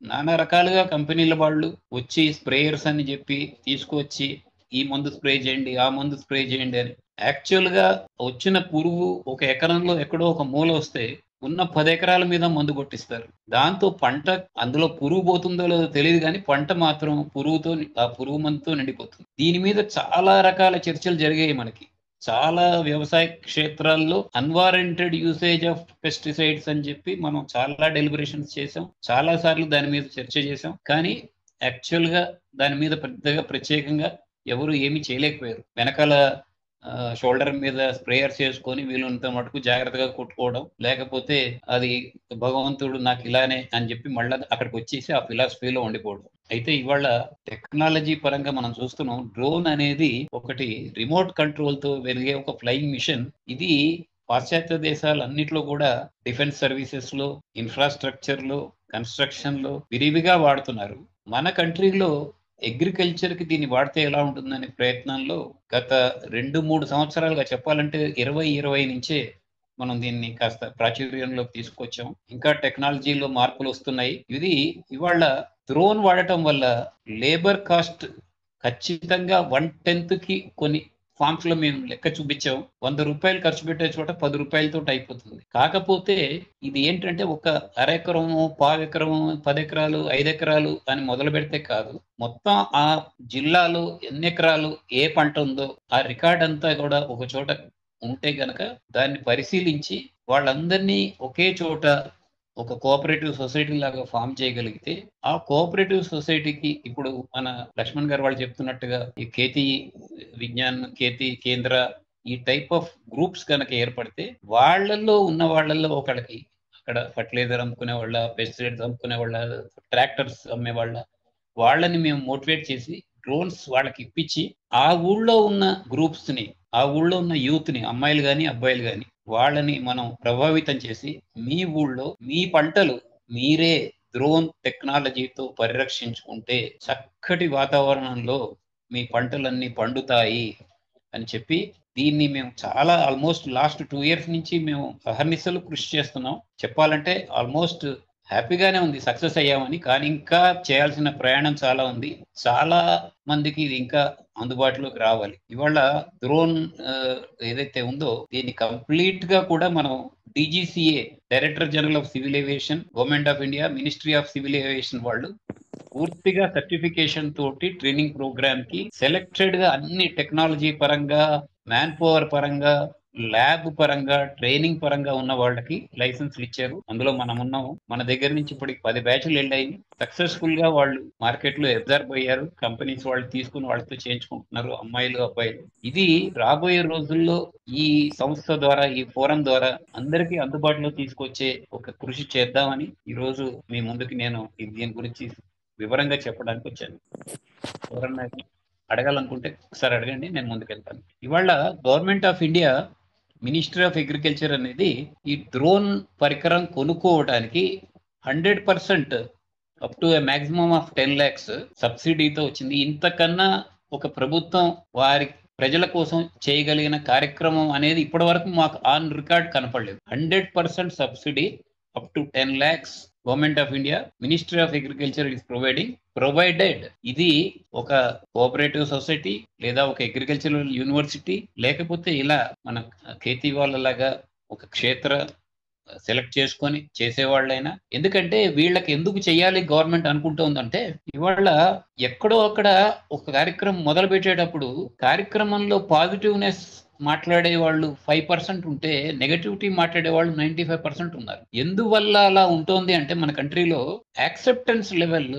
నానా రకాలుగా కంపెనీల వాళ్ళు వచ్చి స్ప్రేయర్స్ అని చెప్పి తీసుకువచ్చి ఈ మందు స్ప్రే చేయండి, ఆ మందు స్ప్రే చేయండి అని. యాక్చువల్ గా వచ్చిన పురుగు ఒక ఎకరంలో ఎక్కడో ఒక మూల వస్తే ఉన్న 10 ఎకరాల మీద మందు కొట్టిస్తారు. దాంతో పంట, అందులో పురుగు పోతుందో లేదో తెలియదు కానీ పంట మాత్రం పురుగుతో, ఆ పురుగు మందుతో నిండిపోతుంది. దీని మీద చాలా రకాల చర్చలు జరిగాయి మనకి. చాలా వ్యవసాయ క్షేత్రాల్లో అన్వారెంటెడ్ యూసేజ్ ఆఫ్ పెస్టిసైడ్స్ అని చెప్పి మనం చాలా డెలిబరేషన్స్ చేసాం, చాలా సార్లు దాని మీద చర్చ చేసాం. కానీ యాక్చువల్ గా దాని మీద పెద్దగా ప్రత్యేకంగా ఎవరు ఏమీ చేయలేకపోయారు. వెనకాల షోల్డర్ మీద స్ప్రేయర్స్ చేసుకొని వీళ్ళంత మటుకు జాగ్రత్తగా కొట్టుకోవడం, లేకపోతే అది భగవంతుడు నాకు ఇలానే అని చెప్పి మళ్ళీ అక్కడికి వచ్చేసి ఆ ఫిలాసఫీలో ఉండిపోవడం. అయితే ఇవాళ టెక్నాలజీ పరంగా మనం చూస్తున్నాం, డ్రోన్ అనేది ఒకటి రిమోట్ కంట్రోల్ తో వెలిగే ఒక ఫ్లయింగ్ మిషన్. ఇది పాశ్చాత్య దేశాలన్నిట్లో కూడా డిఫెన్స్ సర్వీసెస్ లో, ఇన్ఫ్రాస్ట్రక్చర్ లో, కన్స్ట్రక్షన్ లో విరివిగా వాడుతున్నారు. మన కంట్రీలో అగ్రికల్చర్ కి దీన్ని వాడితే ఎలా ఉంటుందనే ప్రయత్నంలో గత 2-3 సంవత్సరాలుగా చెప్పాలంటే 2020 నుంచే మనం దీన్ని కాస్త ప్రాచుర్యంలోకి తీసుకొచ్చాం. ఇంకా టెక్నాలజీలో మార్పులు వస్తున్నాయి. ఇది ఇవాళ డ్రోన్ వాడటం వల్ల లేబర్ కాస్ట్ ఖచ్చితంగా 1/10కి కొన్ని ఫార్మ్స్ లో మేము లెక్క చూపించాం. 100 రూపాయలు ఖర్చు పెట్టే చోట 10 రూపాయలతో అయిపోతుంది. కాకపోతే ఇది ఏంటంటే ఒక అరెకరము, పావెకరము, 10 ఎకరాలు, 5 ఎకరాలు అని మొదలు పెడితే కాదు. మొత్తం ఆ జిల్లాలో ఎన్ని ఎకరాలు ఏ పంట ఉందో ఆ రికార్డ్ అంతా కూడా ఒక చోట ఉంటే గనక దాన్ని పరిశీలించి వాళ్ళందరినీ ఒకే చోట ఒక కోఆపరేటివ్ సొసైటీ లాగా ఫామ్ చేయగలిగితే ఆ కోఆపరేటివ్ సొసైటీకి ఇప్పుడు మన లక్ష్మణ్ గారు వాళ్ళు చెప్తున్నట్టుగా ఈ కేతి విజ్ఞాన్, కేతి కేంద్ర ఈ టైప్ ఆఫ్ గ్రూప్స్ కనుక ఏర్పడితే వాళ్ళల్లో ఉన్న వాళ్ళల్లో ఒకళ్ళకి అక్కడ ఫర్టిలైజర్ అమ్ముకునే వాళ్ళ, పెస్టిసైడ్స్ అమ్ముకునే వాళ్ళ, ట్రాక్టర్స్ అమ్మే వాళ్ళని మేము మోటివేట్ చేసి డ్రోన్స్ వాళ్ళకి ఇప్పించి ఆ ఊళ్ళో ఉన్న గ్రూప్స్ ని, ఆ ఊళ్ళో ఉన్న యూత్ ని, అమ్మాయిలు గాని అబ్బాయిలు గాని వాళ్ళని మనం ప్రభావితం చేసి మీ ఊళ్ళో మీ పంటలు మీరే డ్రోన్ టెక్నాలజీతో పరిరక్షించుకుంటే చక్కటి వాతావరణంలో మీ పంటలన్నీ పండుతాయి అని చెప్పి దీన్ని మేము చాలా ఆల్మోస్ట్ లాస్ట్ 2 years నుంచి మేము అహర్నిశలు కృషి చేస్తున్నాం. చెప్పాలంటే ఆల్మోస్ట్ హ్యాపీగానే ఉంది సక్సెస్ అయ్యామని. కానీ ఇంకా చేయాల్సిన ప్రయాణం చాలా ఉంది. చాలా మందికి ఇది ఇంకా అందుబాటులోకి రావాలి. ఇవాళ డ్రోన్ ఏదైతే ఉందో దీన్ని కంప్లీట్ గా కూడా మనం DGCA, director general of civil aviation, government of India, ministry of civil aviation వాళ్ళు పూర్తిగా సర్టిఫికేషన్ తోటి ట్రైనింగ్ ప్రోగ్రామ్ కి సెలెక్టెడ్ గా అన్ని టెక్నాలజీ పరంగా, మ్యాన్ పవర్ పరంగా, ల్యాబ్ పరంగా, ట్రైనింగ్ పరంగా ఉన్న వాళ్ళకి లైసెన్స్లు ఇచ్చారు. అందులో మనం ఉన్నాము. మన దగ్గర నుంచి ఇప్పటికి 10 బ్యాచ్లు వెళ్ళాయి. సక్సెస్ఫుల్ గా వాళ్ళు మార్కెట్ లో అబ్జర్వ్ అయ్యారు. కంపెనీస్ వాళ్ళు తీసుకుని వాళ్ళతో చేయించుకుంటున్నారు, అమ్మాయిలు అబ్బాయిలు. ఇది రాబోయే రోజుల్లో ఈ సంస్థ ద్వారా, ఈ ఫోరం ద్వారా అందరికీ అందుబాటులో తీసుకొచ్చే ఒక కృషి చేద్దామని ఈ రోజు మీ ముందుకి నేను దీని గురించి వివరంగా చెప్పడానికి వచ్చాను. ఎవరన్నా అడగాలనుకుంటే ఒకసారి అడగండి, నేను ముందుకెళ్తాను. ఇవాళ government of India, ministry of agriculture అనేది ఈ డ్రోన్ పరికరం కొనుక్కోవడానికి 100% up to A maximum of 10 lakhs సబ్సిడీతో వచ్చింది. ఇంతకన్నా ఒక ప్రభుత్వం వారి ప్రజల కోసం చేయగలిగిన కార్యక్రమం అనేది ఇప్పటి వరకు మాకు ఆన్ రికార్డ్ కనపడలేదు. 100% subsidy up to 10 lakhs government of India, ministry of agriculture is provided. ఇది ఒక కోఆపరేటివ్ సొసైటీ లేదా ఒక అగ్రికల్చరల్ యూనివర్సిటీ లేకపోతే ఇలా మన ఖేతీ వాళ్ళలాగా ఒక క్షేత్ర సెలెక్ట్ చేసుకొని చేసేవాళ్ళైనా, ఎందుకంటే వీళ్ళకి ఎందుకు చేయాలి గవర్నమెంట్ అనుకుంటుందంటే ఇవాళ ఎక్కడో అక్కడ ఒక కార్యక్రమం మొదలు పెట్టేటప్పుడు కార్యక్రమంలో పాజిటివ్నెస్ మాట్లాడే వాళ్ళు 5% ఉంటే నెగటివిటీ మాట్లాడే వాళ్ళు 95% ఉన్నారు. ఎందువల్ల అలా ఉంటుంది అంటే మన కంట్రీలో acceptance level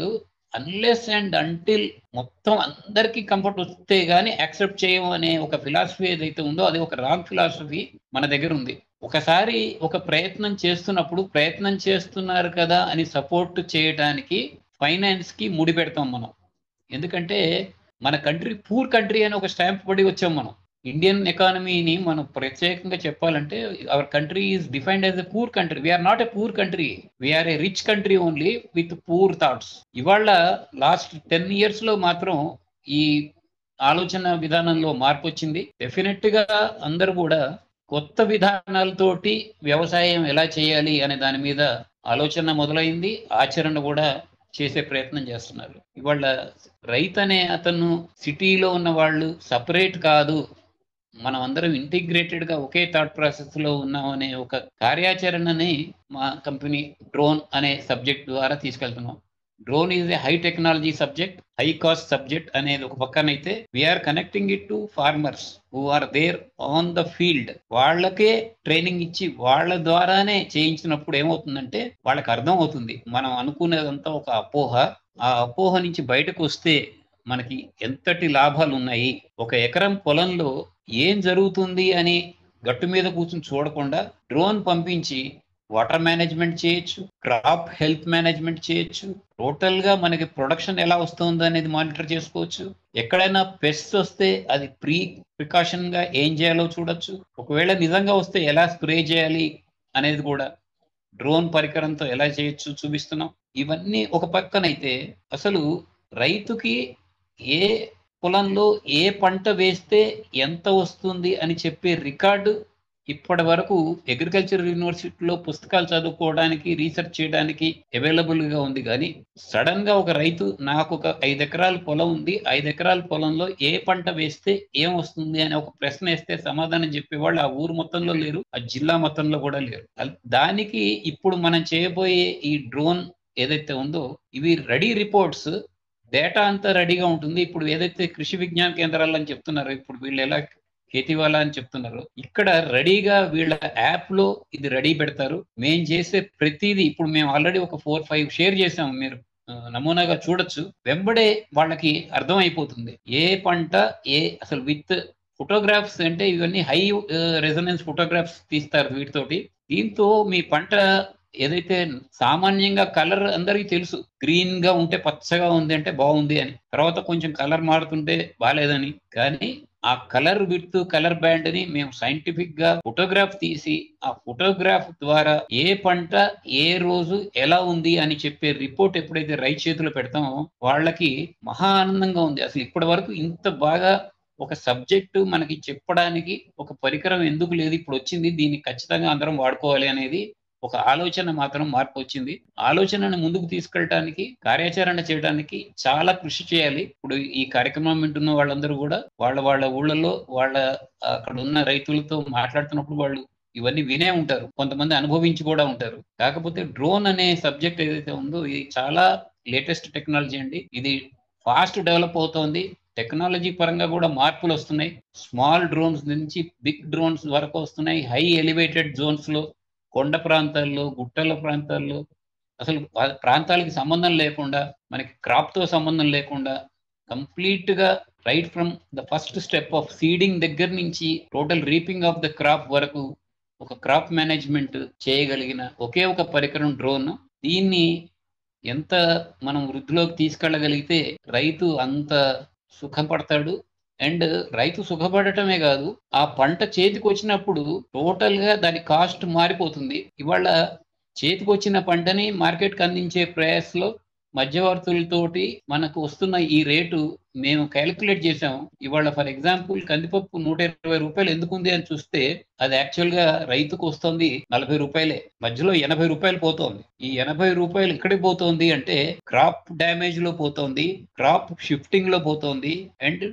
unless and until మొత్తం అందరికీ కంఫర్ట్ వస్తే గానీ యాక్సెప్ట్ చేయము అనే ఒక ఫిలాసఫీ ఏదైతే ఉందో అది ఒక రాంగ్ ఫిలాసఫీ మన దగ్గర ఉంది. ఒకసారి ఒక ప్రయత్నం చేస్తున్నప్పుడు ప్రయత్నం చేస్తున్నారు కదా అని సపోర్ట్ చేయడానికి ఫైనాన్స్ కి ముడి పెడతాం మనం. ఎందుకంటే మన కంట్రీ పూర్ కంట్రీ అని ఒక స్టాంప్ పడి వచ్చాం మనం. ఇండియన్ ఎకానమీని మనం ప్రత్యేకంగా చెప్పాలంటే our country is defined as a poor country. We are not a poor country, we are a rich country only with poor thoughts. ఇవాళ లాస్ట్ 10 years లో మాత్రం ఈ ఆలోచన విధానంలో మార్పు వచ్చింది. డెఫినెట్ గా అందరూ కూడా కొత్త విధానాలతోటి వ్యవసాయం ఎలా చేయాలి అనే దాని మీద ఆలోచన మొదలైంది, ఆచరణ కూడా చేసే ప్రయత్నం చేస్తున్నారు. ఇవాళ రైతు అనే అతను సిటీలో ఉన్న వాళ్ళు సపరేట్ కాదు, మనం అందరం ఇంటిగ్రేటెడ్ గా ఒకే థాట్ ప్రాసెస్ లో ఉన్నాం అనే ఒక కార్యాచరణని మా కంపెనీ డ్రోన్ అనే సబ్జెక్ట్ ద్వారా తీసుకెళ్తున్నాం. Drone is a high technology subject, high cost subject అనేది ఒక పక్కనైతే we are connecting it to farmers who are there on the field. వాళ్ళకే ట్రైనింగ్ ఇచ్చి వాళ్ళ ద్వారానే చేయించినప్పుడు ఏమవుతుందంటే వాళ్ళకి అర్థం అవుతుంది మనం అనుకునేదంతా ఒక అపోహ. ఆ అపోహ నుంచి బయటకు వస్తే మనకి ఎంతటి లాభాలు ఉన్నాయి. ఒక ఎకరం పొలంలో ఏం జరుగుతుంది అని గట్టు మీద కూర్చుని చూడకుండా డ్రోన్ పంపించి వాటర్ మేనేజ్మెంట్ చేయొచ్చు, క్రాప్ హెల్త్ మేనేజ్మెంట్ చేయొచ్చు, టోటల్ గా మనకి ప్రొడక్షన్ ఎలా వస్తుంది అనేది మానిటర్ చేసుకోవచ్చు. ఎక్కడైనా పెస్ట్ వస్తే అది ప్రికాషన్ గా ఏం చేయాలో చూడొచ్చు. ఒకవేళ నిజంగా వస్తే ఎలా స్ప్రే చేయాలి అనేది కూడా డ్రోన్ పరికరంతో ఎలా చేయొచ్చు చూపిస్తున్నాం. ఇవన్నీ ఒక పక్కనైతే అసలు రైతుకి ఏ పొలంలో ఏ పంట వేస్తే ఎంత వస్తుంది అని చెప్పే రికార్డు ఇప్పటి వరకు అగ్రికల్చర్ యూనివర్సిటీలో పుస్తకాలు చదువుకోవడానికి, రీసెర్చ్ చేయడానికి అవైలబుల్ గా ఉంది. కానీ సడన్ గా ఒక రైతు నాకు ఒక 5 ఎకరాల పొలం ఉంది, 5 ఎకరాల పొలంలో ఏ పంట వేస్తే ఏం వస్తుంది అని ఒక ప్రశ్న వేస్తే సమాధానం చెప్పేవాళ్ళు ఆ ఊరు మొత్తంలో లేరు, ఆ జిల్లా మొత్తంలో కూడా లేరు. దానికి ఇప్పుడు మనం చేయబోయే ఈ డ్రోన్ ఏదైతే ఉందో ఇవి రెడీ రిపోర్ట్స్, డేటా అంతా రెడీగా ఉంటుంది. ఇప్పుడు ఏదైతే కృషి విజ్ఞాన కేంద్రాలు అని చెప్తున్నారో, ఇప్పుడు వీళ్ళు ఎలా ఖేతీవాలా అని చెప్తున్నారు, ఇక్కడ రెడీగా వీళ్ళ యాప్ లో ఇది రెడీ పెడతారు. మేము చేసే ప్రతిదీ ఇప్పుడు మేము ఆల్రెడీ ఒక 4-5 షేర్ చేసాము, మీరు నమూనాగా చూడొచ్చు. వెంబడే వాళ్ళకి అర్థమైపోతుంది ఏ పంట అసలు విత్ ఫోటోగ్రాఫ్స్, అంటే ఇవన్నీ హై రెజొనెన్స్ ఫోటోగ్రాఫ్స్ తీస్తారు వీటితోటి. దీంతో మీ పంట ఏదైతే సామాన్యంగా కలర్ అందరికీ తెలుసు, గ్రీన్ గా ఉంటే పచ్చగా ఉంది అంటే బాగుంది అని, తర్వాత కొంచెం కలర్ మారుతుంటే బాగాలేదని. కానీ ఆ కలర్ విత్ కలర్ బ్యాండ్ ని మేము సైంటిఫిక్ గా ఫోటోగ్రాఫ్ తీసి ఆ ఫోటోగ్రాఫ్ ద్వారా ఏ పంట ఏ రోజు ఎలా ఉంది అని చెప్పే రిపోర్ట్ ఎప్పుడైతే రైతు చేతిలో పెడతామో వాళ్ళకి మహా ఆనందంగా ఉంది. అసలు ఇప్పటి వరకు ఇంత బాగా ఒక సబ్జెక్టు మనకి చెప్పడానికి ఒక పరికరం ఎందుకు లేదు, ఇప్పుడు వచ్చింది, దీన్ని ఖచ్చితంగా అందరం వాడుకోవాలి అనేది ఒక ఆలోచన మాత్రం మార్పు వచ్చింది. ఆలోచనను ముందుకు తీసుకెళ్ళటానికి, కార్యాచరణ చేయడానికి చాలా కృషి చేయాలి. ఇప్పుడు ఈ కార్యక్రమం వింటున్న వాళ్ళందరూ కూడా వాళ్ళ ఊళ్ళలో అక్కడ ఉన్న రైతులతో మాట్లాడుతున్నప్పుడు వాళ్ళు ఇవన్నీ వినే ఉంటారు, కొంతమంది అనుభవించి కూడా ఉంటారు. కాకపోతే డ్రోన్ అనే సబ్జెక్ట్ ఏదైతే ఉందో ఇది చాలా లేటెస్ట్ టెక్నాలజీ అండి. ఇది ఫాస్ట్ డెవలప్ అవుతోంది. టెక్నాలజీ పరంగా కూడా మార్పులు వస్తున్నాయి. స్మాల్ డ్రోన్స్ నుంచి బిగ్ డ్రోన్స్ వరకు వస్తున్నాయి. హై ఎలివేటెడ్ జోన్స్ లో, కొండ ప్రాంతాల్లో, గుట్టల ప్రాంతాల్లో, అసలు ప్రాంతాలకి సంబంధం లేకుండా, మనకి క్రాప్ తో సంబంధం లేకుండా కంప్లీట్ గా right from the first step of seeding దగ్గర నుంచి total reaping of the crop వరకు ఒక క్రాప్ మేనేజ్మెంట్ చేయగలిగిన ఒకే ఒక పరికరం డ్రోన్. దీన్ని ఎంత మనం వృద్ధిలోకి తీసుకెళ్ళగలిగితే రైతు అంత సుఖపడతాడు. అండ్ రైతు సుఖపడటమే కాదు, ఆ పంట చేతికి వచ్చినప్పుడు టోటల్ గా దాని కాస్ట్ మారిపోతుంది. ఇవాళ చేతికి వచ్చిన పంటని మార్కెట్కి అందించే ప్రయాసలో మధ్యవర్తులతోటి మనకు వస్తున్న ఈ రేటు మేము క్యాలిక్యులేట్ చేసాము. ఇవాళ ఫర్ ఎగ్జాంపుల్ కందిపప్పు 120 రూపాయలు ఎందుకు ఉంది అని చూస్తే అది యాక్చువల్ గా రైతుకు వస్తుంది 40 రూపాయలే, మధ్యలో 80 రూపాయలు పోతోంది. ఈ 80 రూపాయలు ఎక్కడికి పోతోంది అంటే క్రాప్ డ్యామేజ్ లో పోతోంది, క్రాప్ షిఫ్టింగ్ లో పోతోంది, అండ్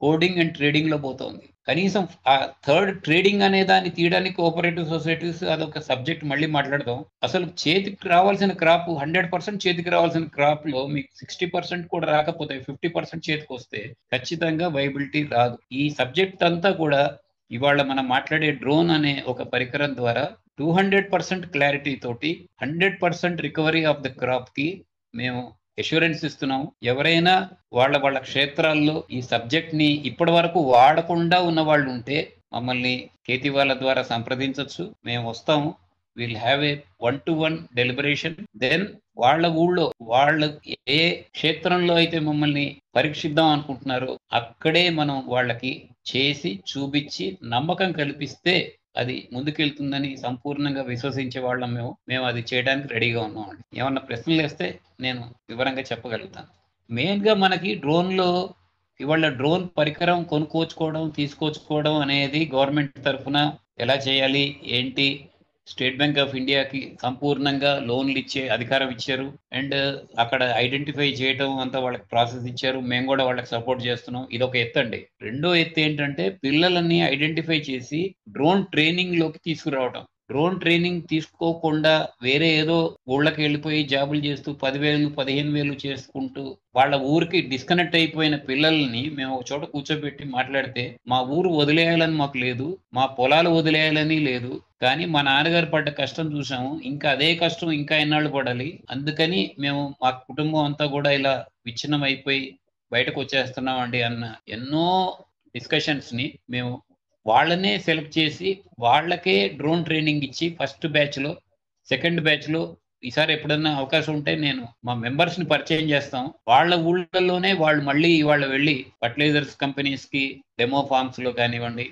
కోడింగ్ అండ్ ట్రేడింగ్ లో పోతోంది. కనీసం ఆ థర్డ్ ట్రేడింగ్ అనే దాన్ని తీయడానికి కోఆపరేటివ్ సొసైటీస్ అదొక సబ్జెక్ట్ మళ్ళీ మాట్లాడదాం. అసలు చేతికి రావాల్సిన క్రాప్ 100% చేతికి రావాల్సిన క్రాప్ లో మీకు 60% కూడా రాకపోతే 50% చేతికి వస్తే ఖచ్చితంగా వైబిలిటీ రాదు. ఈ సబ్జెక్ట్ అంతా కూడా ఇవాళ మనం మాట్లాడే డ్రోన్ అనే ఒక పరికరం ద్వారా 200% క్లారిటీ తోటి 100% రికవరీ ఆఫ్ ద క్రాప్ కి మేము అష్యూరెన్స్ ఇస్తున్నాం. ఎవరైనా వాళ్ళ క్షేత్రాల్లో ఈ సబ్జెక్ట్ ని ఇప్పటి వరకు వాడకుండా ఉన్న వాళ్ళు ఉంటే మమ్మల్ని ఖేతీవాలా ద్వారా సంప్రదించవచ్చు, మేము వస్తాము. Will have a 1-to-1 deliberation. Then వాళ్ళ ఊళ్ళో వాళ్ళు ఏ క్షేత్రంలో అయితే మమ్మల్ని పరీక్షిద్దాం అనుకుంటున్నారో అక్కడే మనం వాళ్ళకి చేసి చూపించి నమ్మకం కల్పిస్తే అది ముందుకెళ్తుందని సంపూర్ణంగా విశ్వసించే వాళ్ళం మేము అది చేయడానికి రెడీగా ఉన్నామండి. ఏమన్నా ప్రశ్నలు వేస్తే నేను వివరంగా చెప్పగలుగుతాను. మెయిన్ గా మనకి ఇవాళ డ్రోన్ పరికరం కొనుక్కోచుకోవడం, తీసుకొచ్చుకోవడం అనేది గవర్నమెంట్ తరఫున ఎలా చేయాలి ఏంటి, స్టేట్ బ్యాంక్ ఆఫ్ ఇండియాకి సంపూర్ణంగా లోన్లు ఇచ్చే అధికారం ఇచ్చారు. అండ్ అక్కడ ఐడెంటిఫై చేయడం అంతా వాళ్ళకి ప్రాసెస్ ఇచ్చారు. మేము కూడా వాళ్ళకి సపోర్ట్ చేస్తున్నాం. ఇది ఒక ఎత్తు అండి. రెండో ఎత్తు ఏంటంటే పిల్లలని ఐడెంటిఫై చేసి డ్రోన్ ట్రైనింగ్ లోకి తీసుకురావడం. డ్రోన్ ట్రైనింగ్ తీసుకోకుండా వేరే ఏదో ఊళ్ళకి వెళ్ళిపోయి జాబులు చేస్తూ 10,000-15,000 చేసుకుంటూ వాళ్ళ ఊరికి డిస్కనెక్ట్ అయిపోయిన పిల్లల్ని మేము ఒక చోట కూర్చోబెట్టి మాట్లాడితే మా ఊరు వదిలేయాలని మాకు లేదు, మా పొలాలు వదిలేయాలని లేదు, కానీ మా నాన్నగారు పడ్డ కష్టం చూసాము, ఇంకా అదే కష్టం ఇంకా ఎన్నాళ్ళు పడాలి, అందుకని మేము మా కుటుంబం అంతా కూడా ఇలా విచ్ఛిన్నం అయిపోయి బయటకు వచ్చేస్తున్నాం అండి అన్న ఎన్నో డిస్కషన్స్ ని మేము వాళ్ళనే సెలెక్ట్ చేసి వాళ్ళకే డ్రోన్ ట్రైనింగ్ ఇచ్చి ఫస్ట్ బ్యాచ్ లో, సెకండ్ బ్యాచ్ లో ఈసారి ఎప్పుడన్నా అవకాశం ఉంటే నేను మా మెంబర్స్ ని పరిచయం చేస్తాం. వాళ్ళ ఊళ్ళలోనే వాళ్ళు మళ్ళీ ఇవాళ వెళ్ళి ఫర్టిలైజర్స్ కంపెనీస్ కి డెమో ఫార్మ్స్ లో కానివ్వండి,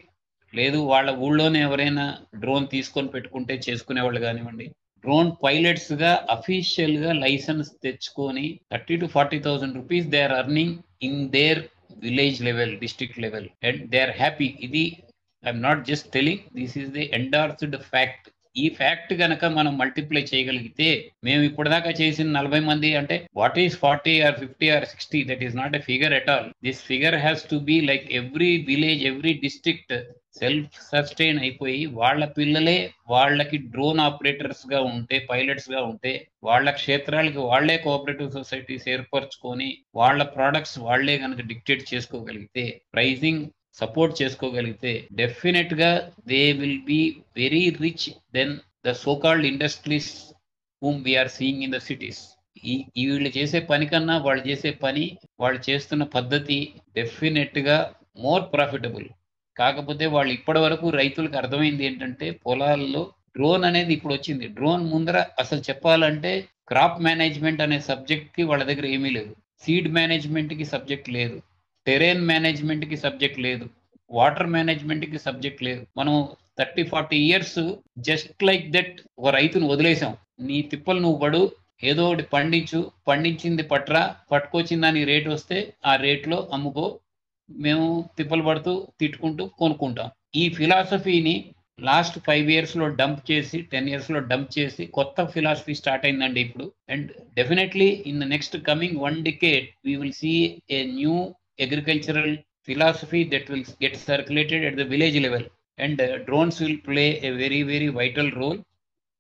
లేదు వాళ్ళ ఊళ్ళోనే ఎవరైనా డ్రోన్ తీసుకొని పెట్టుకుంటే చేసుకునే వాళ్ళు కానివ్వండి, డ్రోన్ పైలట్స్ గా అఫీషియల్ గా లైసెన్స్ తెచ్చుకొని 30,000-40,000 rupees they are earning in their village level, district level, and they are happy. ఇది I'm not just telling, this is the endorsed fact. ఈ ఫ్యాక్ట్ గనక మనం మల్టిప్లై చేయగలిగితే, మేము ఇప్పటిదాకా చేసిన 40 మంది అంటే what is 40 or 50 or 60, that is not a figure at all. This figure has to be like every village, every district self sustain అయిపోయి వాళ్ళ పిల్లలే వాళ్ళకి డ్రోన్ ఆపరేటర్స్ గా ఉంటే, పైలట్స్ గా ఉంటే, వాళ్ళ క్షేత్రాలకి వాళ్లే కోఆపరేటివ్ సొసైటీస్ ఏర్పరచుకొని వాళ్ళ ప్రొడక్ట్స్ వాళ్లే కనుక డిక్టేట్ చేసుకోగలిగితే, ప్రైజింగ్ సపోర్ట్ చేసుకోగలిగితే, డెఫినెట్ గా they will be very rich then the so called industries whom we are seeing in the cities. ఈ వీళ్ళు చేసే పని కన్నా వాళ్ళు చేసే పని, వాళ్ళు చేస్తున్న పద్ధతి డెఫినెట్ గా మోర్ ప్రాఫిటబుల్. కాకపోతే వాళ్ళు ఇప్పటి వరకు రైతులకు అర్థమైంది ఏంటంటే, పొలాల్లో డ్రోన్ అనేది ఇప్పుడు వచ్చింది. డ్రోన్ ముందర అసలు చెప్పాలంటే క్రాప్ మేనేజ్మెంట్ అనే సబ్జెక్ట్ కి వాళ్ళ దగ్గర ఏమీ లేదు. సీడ్ మేనేజ్మెంట్ కి సబ్జెక్ట్ లేదు, టెరెన్ మేనేజ్మెంట్ కి సబ్జెక్ట్ లేదు, వాటర్ మేనేజ్మెంట్ కి సబ్జెక్ట్ లేదు. మనం 30-40 ఇయర్స్ జస్ట్ లైక్ దట్ ఒక రైతును వదిలేసాం. నీ తిప్పలు నువ్వు పడు, ఏదో ఒకటి పండించు, పండించింది పట్రా, పట్టుకొచ్చిన దానికి రేట్ వస్తే ఆ రేట్లో అమ్ముకో, మేము తిప్పలు పడుతూ తిట్టుకుంటూ కొనుక్కుంటాం. ఈ ఫిలాసఫీని లాస్ట్ 5 ఇయర్స్ లో డంప్ చేసి, 10 ఇయర్స్ లో డంప్ చేసి కొత్త ఫిలాసఫీ స్టార్ట్ అయిందండి ఇప్పుడు. And definitely in the next coming 1 decade we will see a new agricultural philosophy that will get circulated at the village level, and drones will play a very very vital role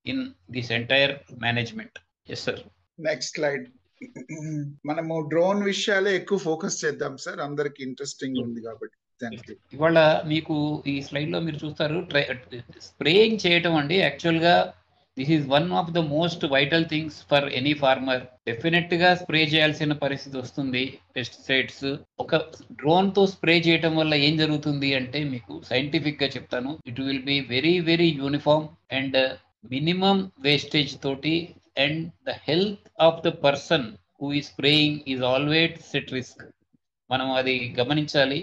in this entire management. Yes sir. Next slide. మనము drone విషయాలే ఎక్కువ focus చేద్దాం sir, అందరికి interesting ఉంది కాబట్టి. Thank you. ఇవాళ మీకు ఈ స్లైడ్ లో మీరు చూస్తారు స్ప్రేయింగ్ చేయటం అండి. యాక్చువల్ గా this is one of the most vital things for any farmer. Definite గా స్ప్రే చేయాల్సిన పరిస్థితి వస్తుంది పెస్టిసైడ్స్. ఒక డ్రోన్ తో స్ప్రే చేయటం వల్ల ఏం జరుగుతుంది అంటే, మీకు సైంటిఫిక్ గా చెప్తాను, it will be very very uniform and minimum wastage తోటి, and the health of the person who ఈ spraying is always at risk. మనం అది గమనించాలి.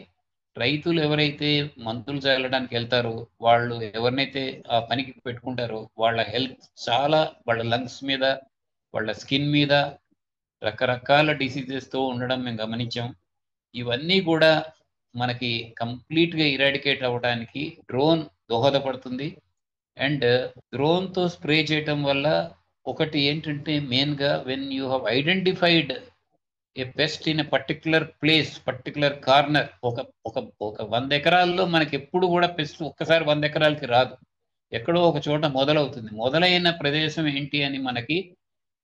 రైతులు ఎవరైతే మందులు చల్లడానికి వెళ్తారో, వాళ్ళు ఎవరినైతే ఆ పనికి పెట్టుకుంటారో, వాళ్ళ హెల్త్ చాలా, వాళ్ళ లంగ్స్ మీద, వాళ్ళ స్కిన్ మీద రకరకాల డిసీజెస్ తో ఉండడం మేము గమనించాం. ఇవన్నీ కూడా మనకి కంప్లీట్ గా ఇరాడికేట్ అవ్వడానికి డ్రోన్ దోహదపడుతుంది. అండ్ డ్రోన్ తో స్ప్రే చేయటం వల్ల ఒకటి ఏంటంటే, మెయిన్ గా when you have identified A pest in a particular place, particular corner, ఒక 100 ఎకరాల్లో మనకి ఎప్పుడు కూడా పెస్ట్ ఒక్కసారి 100 ఎకరాలకి రాదు, ఎక్కడో ఒక చోట మొదలవుతుంది. మొదలైన ప్రదేశం ఏంటి అని మనకి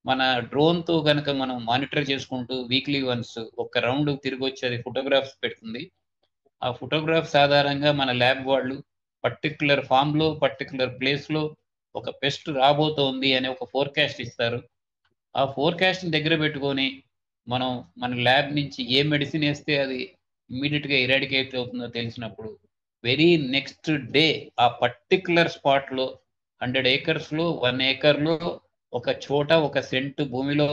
మన డ్రోన్ తో గనక మనం మానిటర్ చేసుకుంటూ వీక్లీ వన్స్ ఒక రౌండ్ తిరిగి వచ్చి అది ఫోటోగ్రాఫ్స్ పెడుతుంది. ఆ ఫోటోగ్రాఫ్స్ ఆధారంగా మన ల్యాబ్ వాళ్ళు పర్టికులర్ ఫామ్ లో, పర్టికులర్ ప్లేస్ లో ఒక పెస్ట్ రాబోతోంది అని ఒక ఫోర్కాస్ట్ ఇస్తారు. ఆ ఫోర్కాస్ట్ దగ్గర పెట్టుకొని మనం మన ల్యాబ్ నుంచి ఏ మెడిసిన్ వేస్తే అది ఇమ్మీడియట్ గా ఇరాడికేట్ అవుతుందో తెలిసినప్పుడు, వెరీ నెక్స్ట్ డే ఆ పర్టికులర్ స్పాట్ లో 100 acres లో 1 acre లో ఒక చోట ఒక సెంట్ భూమిలో